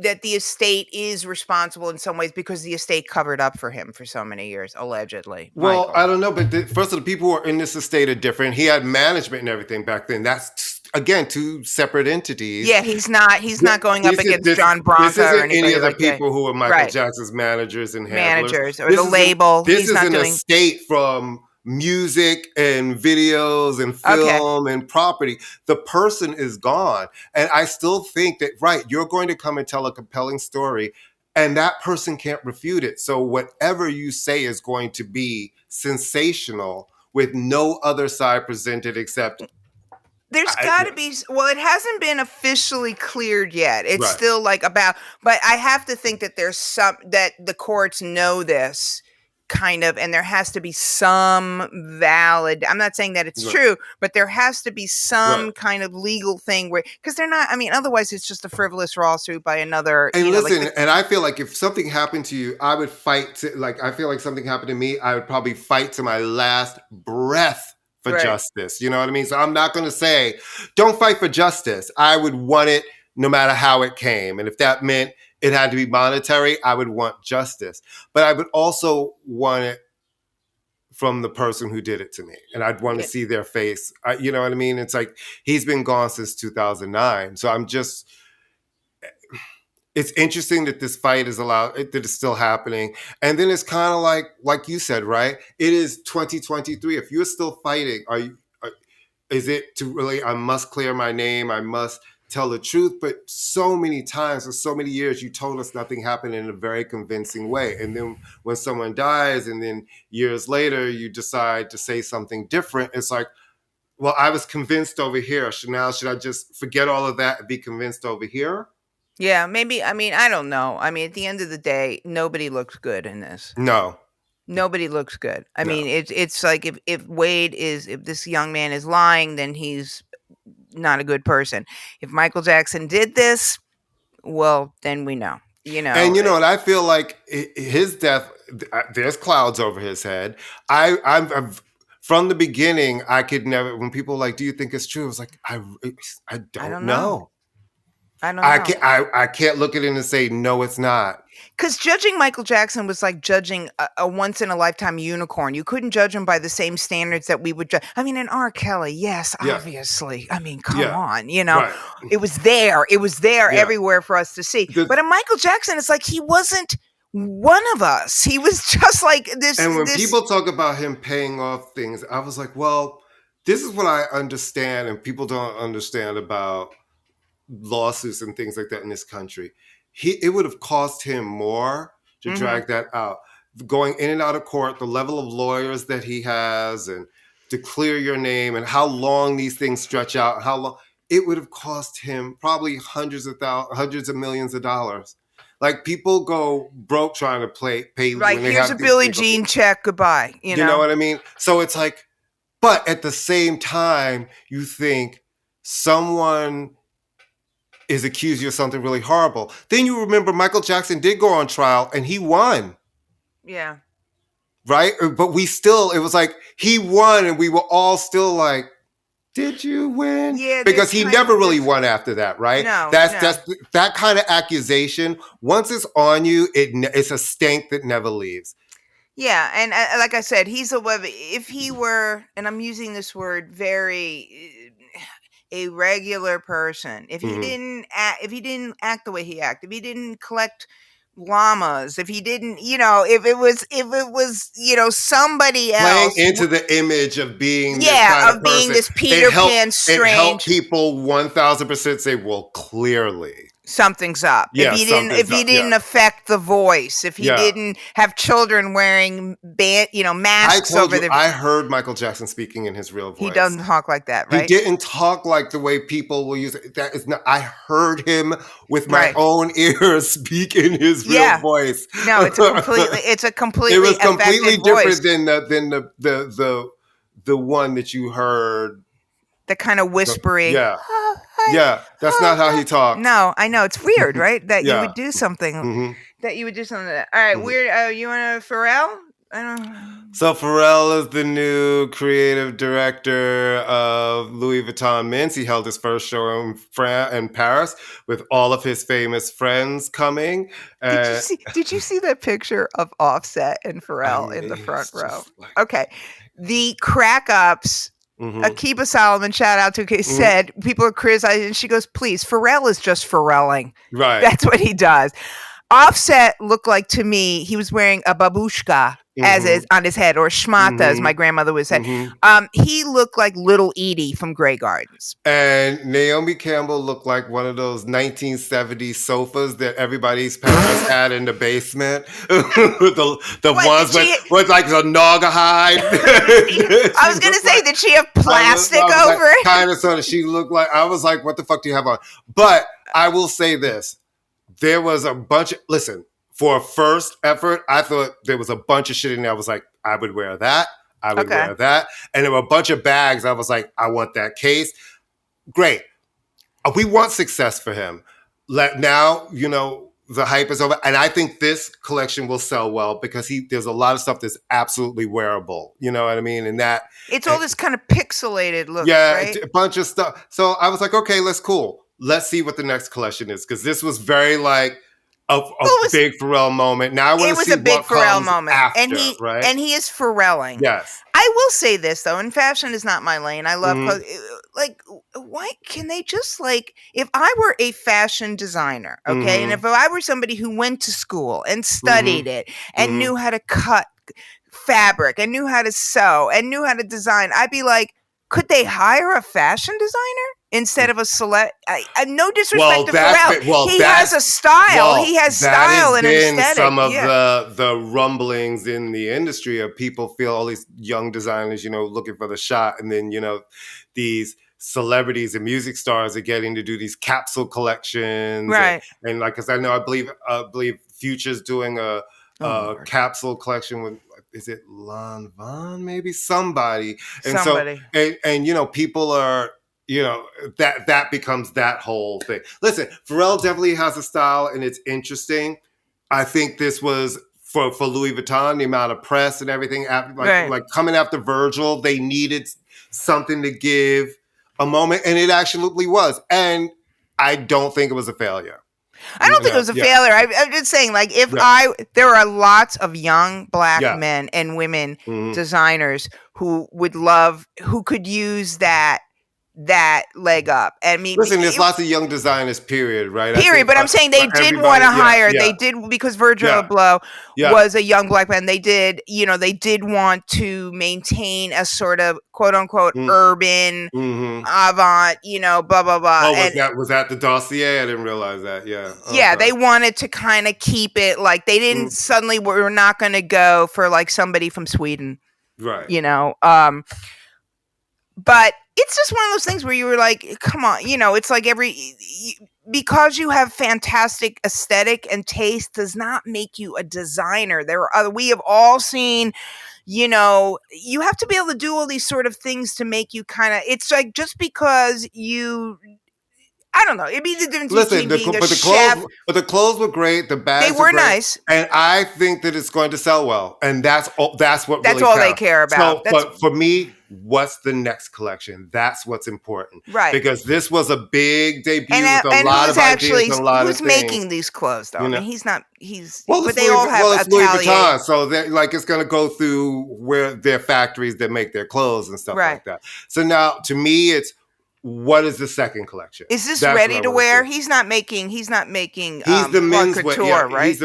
that the estate is responsible in some ways because the estate covered up for him for so many years, allegedly? Well, Michael. I don't know, but first of all, the people who are in this estate are different. He had management and everything back then. That's again two separate entities. Yeah, he's not going up against John Branca or anybody any of the like people who are Michael Jackson's managers and handlers. Or the label. This is an estate from music and videos and film and property. The person is gone. And I still think that, you're going to come and tell a compelling story and that person can't refute it. So whatever you say is going to be sensational with no other side presented except... There's got to be, it hasn't been officially cleared yet. It's still but I have to think that there's that the courts know this kind of, and there has to be some valid, I'm not saying that it's true, but there has to be some kind of legal thing where, because they're not, otherwise it's just a frivolous lawsuit by another. And listen, and I feel like if something happened to you, I would fight I feel like something happened to me, I would probably fight to my last breath for justice. You know what I mean? So I'm not going to say, don't fight for justice. I would want it no matter how it came. And if that meant it had to be monetary, I would want justice. But I would also want it from the person who did it to me. And I'd want to see their face. You know what I mean? It's like, he's been gone since 2009. So it's interesting that this fight is allowed, that it's still happening. And then it's kind of like you said, right? It is 2023. If you're still fighting, is it to really, I must clear my name, I must tell the truth? But so many times for so many years, you told us nothing happened in a very convincing way. And then when someone dies and then years later, you decide to say something different, it's like, well, I was convinced over here. Should I just forget all of that and be convinced over here? Yeah, maybe. I don't know. At the end of the day, nobody looks good in this. No. Nobody looks good. It's like if Wade if this young man is lying, then he's not a good person. If Michael Jackson did this, well, then we know. And and I feel like his death, there's clouds over his head. I've from the beginning, I could never. When people do you think it's true? I was like, I don't know. I don't know. I can't look at it and say, no, it's not. Because judging Michael Jackson was like judging a once-in-a-lifetime unicorn. You couldn't judge him by the same standards that we would judge. And R. Kelly, yes, obviously. Come on, It was there. It was there everywhere for us to see. But in Michael Jackson, it's like he wasn't one of us. He was just like this. And when people talk about him paying off things, I was like, well, this is what I understand and people don't understand about lawsuits and things like that in this country. It would have cost him more to drag that out. Going in and out of court, the level of lawyers that he has, and to clear your name, and how long these things stretch out, how long it would have cost him probably hundreds of millions of dollars. Like, people go broke trying to pay. Right, here's a Billie Jean check, goodbye. You know what I mean? So it's like, but at the same time, you think someone is accused you of something really horrible. Then you remember Michael Jackson did go on trial and he won. Yeah. right? But it was like he won, and we were all still like, did you win? Yeah, because he never really won after that, right? No, that's that kind of accusation. Once it's on you, it's a stank that never leaves. Yeah, and like I said, he's if he were, and I'm using this word very, a regular person, if he didn't act the way he acted, if he didn't collect llamas, if he didn't, if it was somebody else playing into the image of being being this Peter Pan strange, it helped people 1000% say, well, clearly something's up. Yeah, if he didn't affect the voice, if he didn't have children wearing masks over their. I heard Michael Jackson speaking in his real voice. He doesn't talk like that, right? He didn't talk like the way people will use it. That is not. I heard him with my own ears speak in his real voice. No, it's a completely. It was completely different voice. than the one that you heard. The kind of whispery. Yeah, that's not how he talks. No, I know, it's weird, right? That you would do something. That you would do something. All right, weird. You want to Pharrell? I don't. So Pharrell is the new creative director of Louis Vuitton Mints. He held his first show in Paris with all of his famous friends coming. Did you see that picture of Offset and Pharrell in the front row? Okay, the crack ups. Akiba Solomon, shout out to, said people are criticizing, and she goes, please, Pharrell is just Pharrelling. Right. That's what he does. Offset looked like, to me, he was wearing a babushka as is on his head, or shmata, as my grandmother would say. He looked like Little Edie from Grey Gardens. And Naomi Campbell looked like one of those 1970s sofas that everybody's parents had in the basement. the ones with like the naugahyde. I was going to say, did she have plastic over it? Kind of, sort of. She looked like, I was like, what the fuck do you have on? But I will say this. There was a bunch of, listen, for a first effort, I thought there was a bunch of shit in there. I was like, I would wear that. I would wear that. And there were a bunch of bags. I was like, I want that case. Great. We want success for him. Now, the hype is over. And I think this collection will sell well because there's a lot of stuff that's absolutely wearable. You know what I mean? And that. It's all this kind of pixelated look, right? A bunch of stuff. So I was like, okay, cool. Let's see what the next collection is. Because this was very like, a big Pharrell moment. Now I want to see what comes after. It was a big Pharrell moment, and he is Pharrelling. Yes, I will say this though, and fashion is not my lane. I love why can they just if I were a fashion designer, okay, and if I were somebody who went to school and studied it and knew how to cut fabric and knew how to sew and knew how to design, I'd be like, could they hire a fashion designer instead of a select? No disrespect to Pharrell. He has a style. He has style and aesthetic. Some of the rumblings in the industry of people feel all these young designers, looking for the shot, and then these celebrities and music stars are getting to do these capsule collections, right? And because I believe Future's doing a capsule collection with. Is it Lon Von? Maybe somebody. And so, and people are, that becomes that whole thing. Listen, Pharrell definitely has a style and it's interesting. I think this was for Louis Vuitton, the amount of press and everything, like coming after Virgil, they needed something to give a moment, and it absolutely was. And I don't think it was a failure. I don't think it was a failure. I'm just saying, there are lots of young black men and women designers who could use that leg up. I mean, listen, there's lots of young designers, period, right? But I'm saying they did want to hire. They did, because Virgil Abloh was a young black man. They did, they did want to maintain a sort of quote unquote urban avant, blah blah blah. Oh, was that the dossier? I didn't realize that. Yeah. Yeah, they wanted to kind of keep it like they didn't suddenly. We're not going to go for like somebody from Sweden, right? But it's just one of those things where you were like, come on, it's like because you have fantastic aesthetic and taste does not make you a designer. We have all seen, you have to be able to do all these sort of things to make you it's like, just because I don't know. It'd be the difference between being a chef. But the clothes were great. The bags were great, nice, and I think that it's going to sell well. And that's what that's really all counts. they care about. So, but for me, what's the next collection? That's what's important, right? Because this was a big debut with a lot of ideas and a lot of things. Who's making these clothes though? I mean, he's not. But they all have it's Louis Vuitton, so it's going to go through where their factories that make their clothes and stuff like that. So now, to me, it's. What is the second collection? Is this ready to wear? He's not making. He's the menswear, right?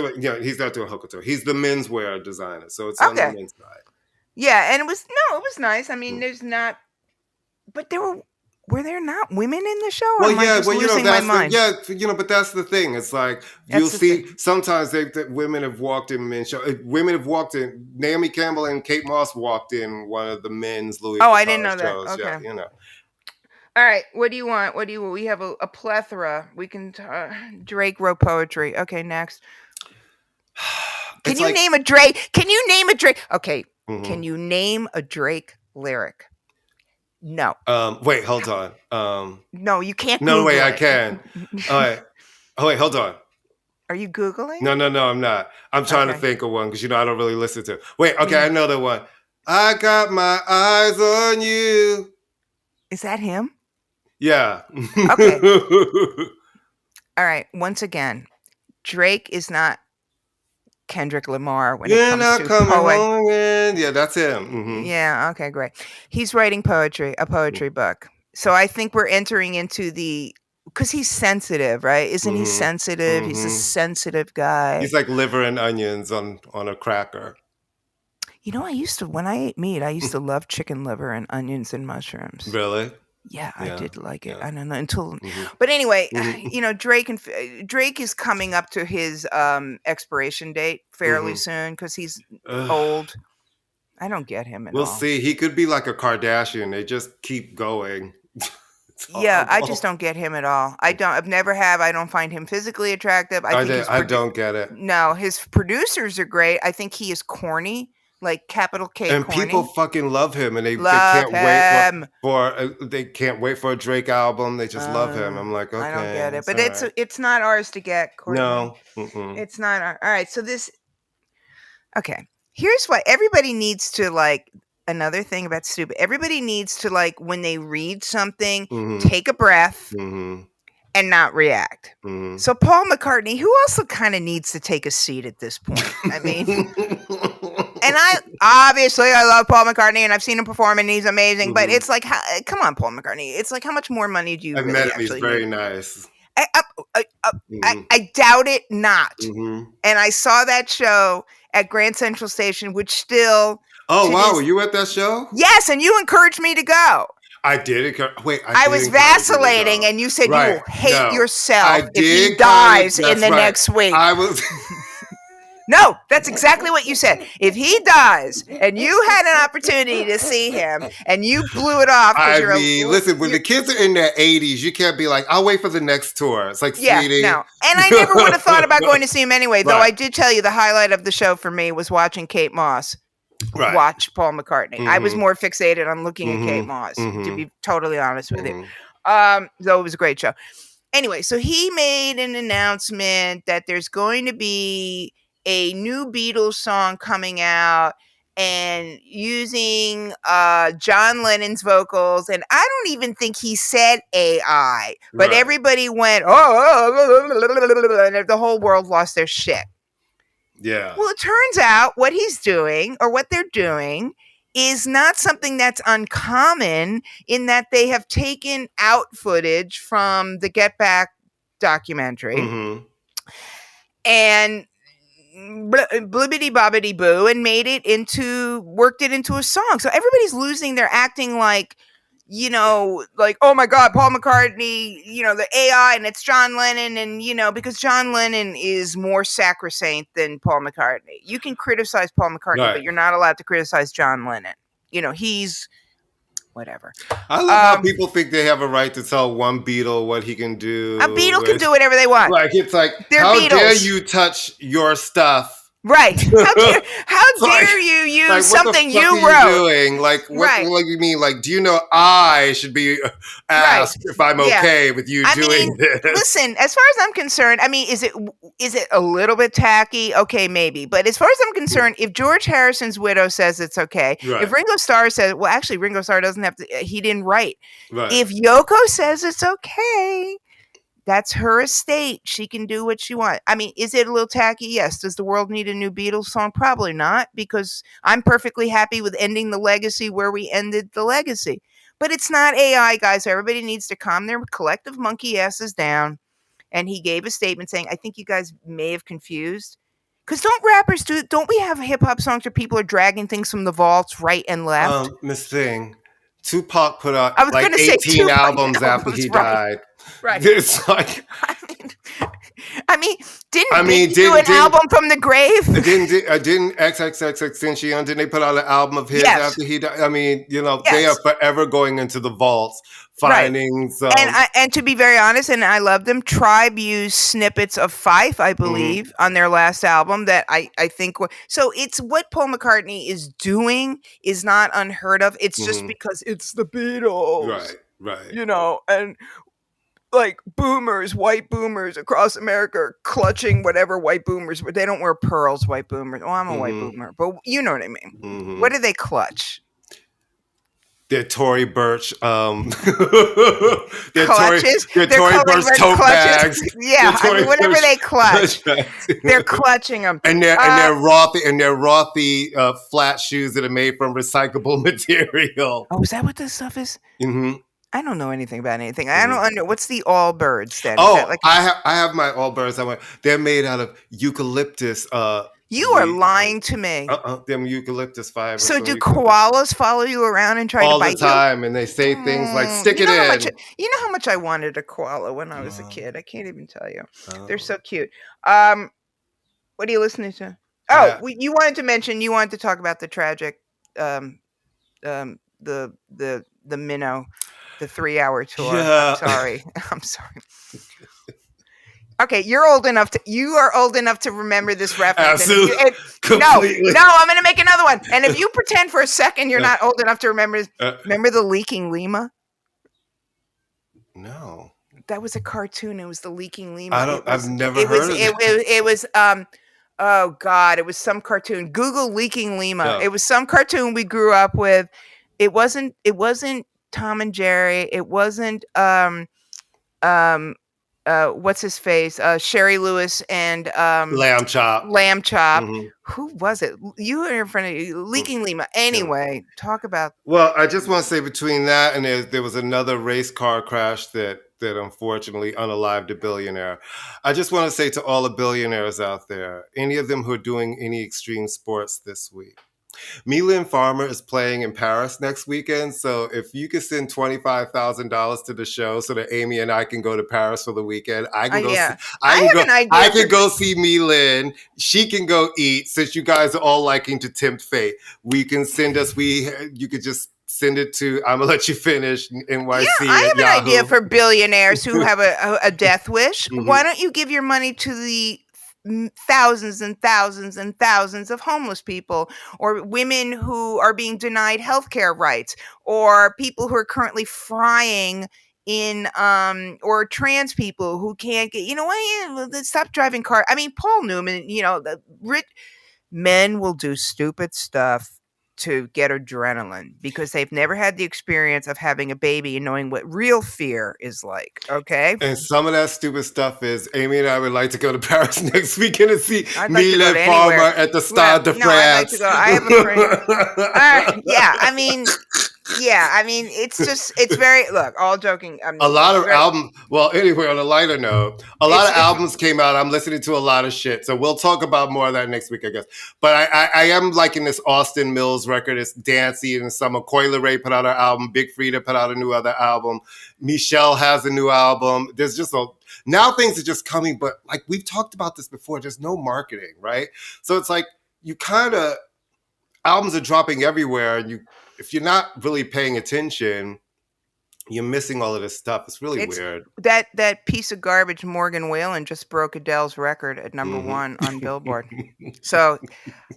He's not doing haute couture. He's the menswear designer, so it's on the men's side. Yeah, and it was nice. I mean, there's not, but were there not women in the show? Well, but that's the thing. It's like you'll see sometimes women have walked in men's shows. Women have walked in. Naomi Campbell and Kate Moss walked in one of the men's Louis. Oh, I didn't know that. Shows. Okay, yeah, All right, what do you want? We have a plethora. We can Drake wrote poetry. Okay, next. Can you name a Drake? Okay, can you name a Drake lyric? No. Wait, hold on. No, you can't. No way, I can. All right. Oh wait, hold on. Are you Googling? No, I'm not. I'm trying to think of one because I don't really listen to it. Wait, okay, I know the one. I got my eyes on you. Is that him? Yeah. Okay. All right. Once again, Drake is not Kendrick Lamar when it comes to poetry. Yeah, that's him. Mm-hmm. Yeah. Okay. Great. He's writing a poetry book. So I think we're entering into because he's sensitive, right? Isn't he sensitive? He's a sensitive guy. He's like liver and onions on a cracker. When I ate meat, I used to love chicken liver and onions and mushrooms. Really? Yeah, I did like it. I don't know but anyway, Drake is coming up to his expiration date fairly soon because he's old. I don't get him at all. We'll see. He could be like a Kardashian. They just keep going. Yeah, I just don't get him at all. I've never have. I don't find him physically attractive. I don't get it. No, his producers are great. I think he is corny. Like capital K, and corny. People fucking love him, and they can't wait for a Drake album. They just love him. I'm like, okay, I don't get it, but it's not ours to get. Courtney. No, it's not all right. So this, okay. Here's what everybody needs to like. Another thing about stupid. Everybody needs to like when they read something, take a breath. And not react. So Paul McCartney, who also kind of needs to take a seat at this point. I mean, and I love Paul McCartney and I've seen him perform and he's amazing. But it's like, come on, Paul McCartney. It's like, how much more money do you? I've met him. He's very nice. I doubt it not. And I saw that show at Grand Central Station, which still. Oh wow, were you at that show? Yes, and you encouraged me to go. I did. I was vacillating, and you said you will hate yourself if he dies in the next week. I was. No, that's exactly what you said. If he dies, and you had an opportunity to see him, and you blew it off. Listen, when the kids are in their 80s, you can't be like, "I'll wait for the next tour." It's like, sweetie. No. And I never would have thought about going to see him anyway. Though I did tell you the highlight of the show for me was watching Kate Moss. Watch Paul McCartney. I was more fixated on looking at Kate Moss, to be totally honest with you. Though it was a great show. Anyway, so he made an announcement that there's going to be a new Beatles song coming out and using John Lennon's vocals. And I don't even think he said AI, but everybody went, and the whole world lost their shit. Yeah. Well, it turns out what he's doing or what they're doing is not something that's uncommon in that they have taken out footage from the Get Back documentary and blibbity bobbity boo and worked it into a song. So everybody's losing their acting like, like, oh my God, Paul McCartney, the AI and it's John Lennon. And, because John Lennon is more sacrosanct than Paul McCartney. You can criticize Paul McCartney, but you're not allowed to criticize John Lennon. He's whatever. I love how people think they have a right to tell one Beatle what he can do. A Beatle can do whatever they want. Like, it's like, how dare you touch your stuff Right. How dare you use something you wrote? Doing? Like, what do you mean? Like, do you know I should be asked if I'm okay with you doing this? Listen, as far as I'm concerned, I mean, is it a little bit tacky? Okay, maybe. But as far as I'm concerned, if George Harrison's widow says it's okay, if Ringo Starr says, well, actually, Ringo Starr doesn't have to, he didn't write. Right. If Yoko says it's okay, that's her estate. She can do what she wants. I mean, is it a little tacky? Yes. Does the world need a new Beatles song? Probably not, because I'm perfectly happy with ending the legacy where we ended the legacy. But it's not AI, guys. Everybody needs to calm their collective monkey asses down. And he gave a statement saying, I think you guys may have confused. Because don't we have hip hop songs where people are dragging things from the vaults right and left? Miss Thing, Tupac put out like 18 albums after he died. Right. It's like, didn't Biggie do an album from the grave? Didn't XXXTentacion, didn't they put out an album of his after he died? I mean, they are forever going into the vaults, finding some. And to be very honest, and I love them, Tribe used snippets of Fife, I believe, on their last album that I think. So it's what Paul McCartney is doing is not unheard of. It's just because it's the Beatles. Right. And like white boomers across America are clutching whatever white boomers, but they don't wear pearls, white boomers. Oh, I'm a white boomer, but you know what I mean. What do they clutch? Their Tory Burch, clutches? Their Tory Burch tote bags. Yeah, whatever they clutch, they're clutching them. And their Rothy flat shoes that are made from recyclable material. Oh, is that what this stuff is? Mm-hmm. I don't know anything about anything. I don't know. What's the Allbirds then? Oh, I have my Allbirds. They're made out of eucalyptus. You are lying to me. Them eucalyptus fibers. So do koalas follow you around and try to bite you? All the time, and they say things like, stick it in. You know how much I wanted a koala when I was a kid? I can't even tell you. They're so cute. What are you listening to? Oh, you wanted to talk about the tragic, the minnow. The 3-hour tour. Yeah. I'm sorry. Okay, you are old enough to remember this reference. Absolutely. No, I'm going to make another one. And if you pretend for a second you're not old enough to remember the Leaking Lima? No. That was a cartoon. It was the Leaking Lima. I've never heard of it. It was oh God, it was some cartoon. Google Leaking Lima. No. It was some cartoon we grew up with. It wasn't Tom and Jerry. It wasn't what's his face? Sherry Lewis and Lamb Chop. Mm-hmm. Who was it? You were in front of you. Leaking Lima. Anyway, talk about. Well, I just want to say between that and there was another race car crash that unfortunately unalived a billionaire. I just want to say to all the billionaires out there, any of them who are doing any extreme sports this week, Mylène Farmer is playing in Paris next weekend, so if you could send $25,000 to the show so that Amy and I can go to Paris for the weekend, I can go see Mylène. She can go eat. Since you guys are all liking to tempt fate, we can send us. You could just send it to ImmaLetYouFinish NYC. Yeah, I have an idea for billionaires who have a death wish. Mm-hmm. Why don't you give your money to the thousands and thousands and thousands of homeless people, or women who are being denied healthcare rights, or people who are currently frying in, or trans people who can't get, stop driving cars. I mean, Paul Newman, the rich men will do stupid stuff to get adrenaline because they've never had the experience of having a baby and knowing what real fear is like. Okay. And some of that stupid stuff is Amy and I would like to go to Paris next weekend and see Mylène Farmer at the Stade de France. I'd like to go. I have a friend. It's very, look, all joking. A lot of albums. Well, anyway, on a lighter note, a lot of albums came out. I'm listening to a lot of shit. So we'll talk about more of that next week, I guess. But I am liking this Austin Mills record. It's dancey in the summer. Coi Leray put out her album. Big Frida put out a new other album. Michelle has a new album. There's just now things are just coming, but like we've talked about this before, there's no marketing, right? So it's like albums are dropping everywhere, and if you're not really paying attention, you're missing all of this stuff. It's really weird. That piece of garbage, Morgan Wallen, just broke Adele's record at number one on Billboard. So,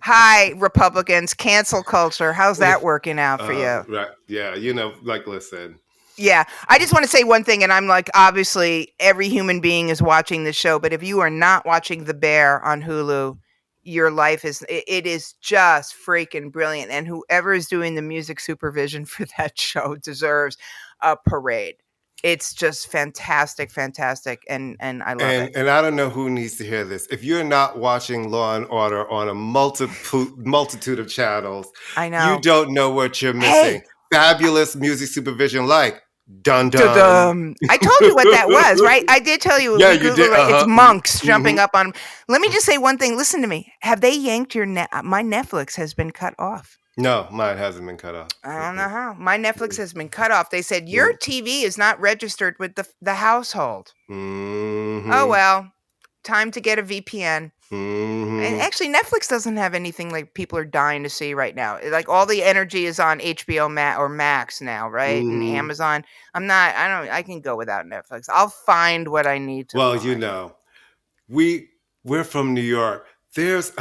hi, Republicans, cancel culture. How's that working out for you? Right. Yeah. Listen. Yeah. I just want to say one thing, and I'm like, obviously, every human being is watching the show, but if you are not watching The Bear on Hulu, your life it is just freaking brilliant. And whoever is doing the music supervision for that show deserves a parade. It's just fantastic, and I love it. And I don't know who needs to hear this. If you're not watching Law and Order on a multitude of channels, I know you don't know what you're missing. Hey. Fabulous music supervision, like dun dun. Dun-dun. I told you what that was, right? I did tell you. Yeah, you did. It's monks jumping up on. Let me just say one thing. Listen to me. Have they yanked your my Netflix has been cut off? No, mine hasn't been cut off. I don't know how. My Netflix has been cut off. They said your TV is not registered with the household. Oh well, time to get a VPN. And actually, Netflix doesn't have anything like people are dying to see right now. Like all the energy is on HBO or Max now, right? And Amazon. I can go without Netflix. I'll find what I need to. Well, we're from New York. There's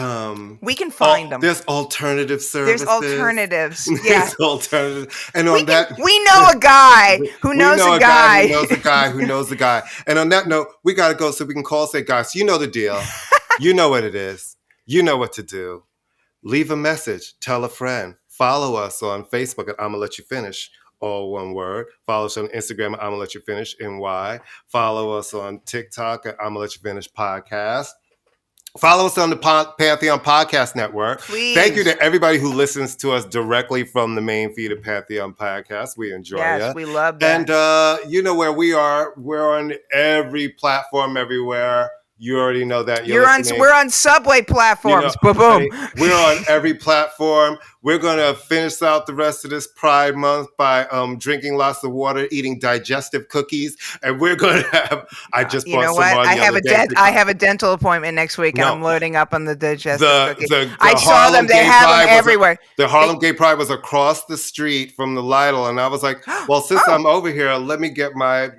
we can find them. There's alternative services. There's alternatives. Yeah. There's alternatives. And on we know a guy who knows a guy who knows a guy who knows a guy. And on that note, we gotta go so we can call say, guys, you know the deal. You know what it is. You know what to do. Leave a message. Tell a friend. Follow us on Facebook at ImmaLetYouFinish. All one word. Follow us on Instagram at ImmaLetYouFinish, NY. Follow us on TikTok at ImmaLetYouFinish Podcast. Follow us on the Pantheon Podcast Network. Please. Thank you to everybody who listens to us directly from the main feed of Pantheon Podcast. We enjoy it. Yes, we love that. And you know where we are. We're on every platform everywhere. You already know that. We're on subway platforms. Boom. We're on every platform. We're going to finish out the rest of this Pride Month by drinking lots of water, eating digestive cookies, and we're going to have. I just bought some on I have a dental appointment next week. No. I'm loading up on the digestive cookies. I saw them. They have them everywhere. The Harlem Gay Pride was across the street from the Lidl, and I was like, "Well, since I'm over here, let me get my."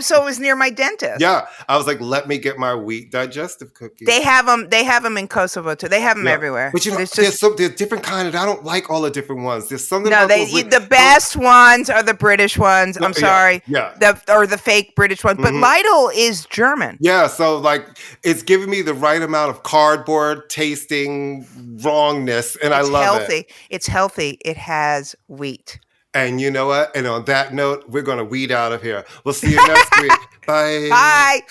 So it was near my dentist. Yeah, I was like, "Let me get my wheat digestive cookies." They have them. They have them in Kosovo too. They have them everywhere. But there's different kind of. I don't like all the different ones. There's something. No, the best ones are the British ones. I'm sorry. Yeah. The fake British ones. But Lidl is German. Yeah. So like, it's giving me the right amount of cardboard tasting wrongness, and I love it. It's healthy. It has wheat. And you know what? And on that note, we're gonna weed out of here. We'll see you next week. Bye. Bye.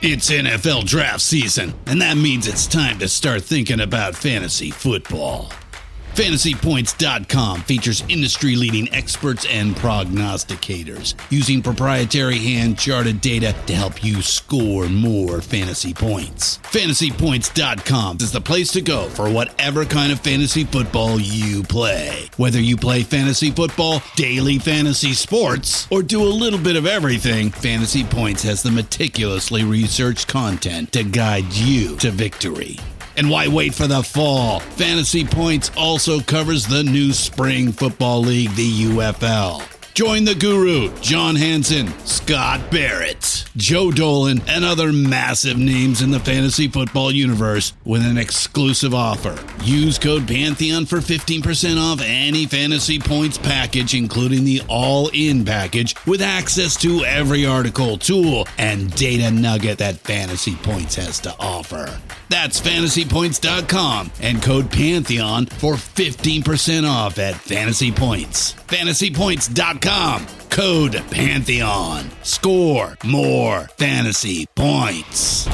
It's NFL draft season, and that means it's time to start thinking about fantasy football. FantasyPoints.com features industry-leading experts and prognosticators using proprietary hand-charted data to help you score more fantasy points. FantasyPoints.com is the place to go for whatever kind of fantasy football you play. Whether you play fantasy football, daily fantasy sports, or do a little bit of everything, Fantasy Points has the meticulously researched content to guide you to victory. And why wait for the fall? Fantasy Points also covers the new spring football league, the UFL. Join the guru, John Hansen, Scott Barrett, Joe Dolan, and other massive names in the fantasy football universe with an exclusive offer. Use code Pantheon for 15% off any Fantasy Points package, including the all-in package, with access to every article, tool, and data nugget that Fantasy Points has to offer. That's FantasyPoints.com and code Pantheon for 15% off at Fantasy Points. FantasyPoints.com, code Pantheon. Score more fantasy points.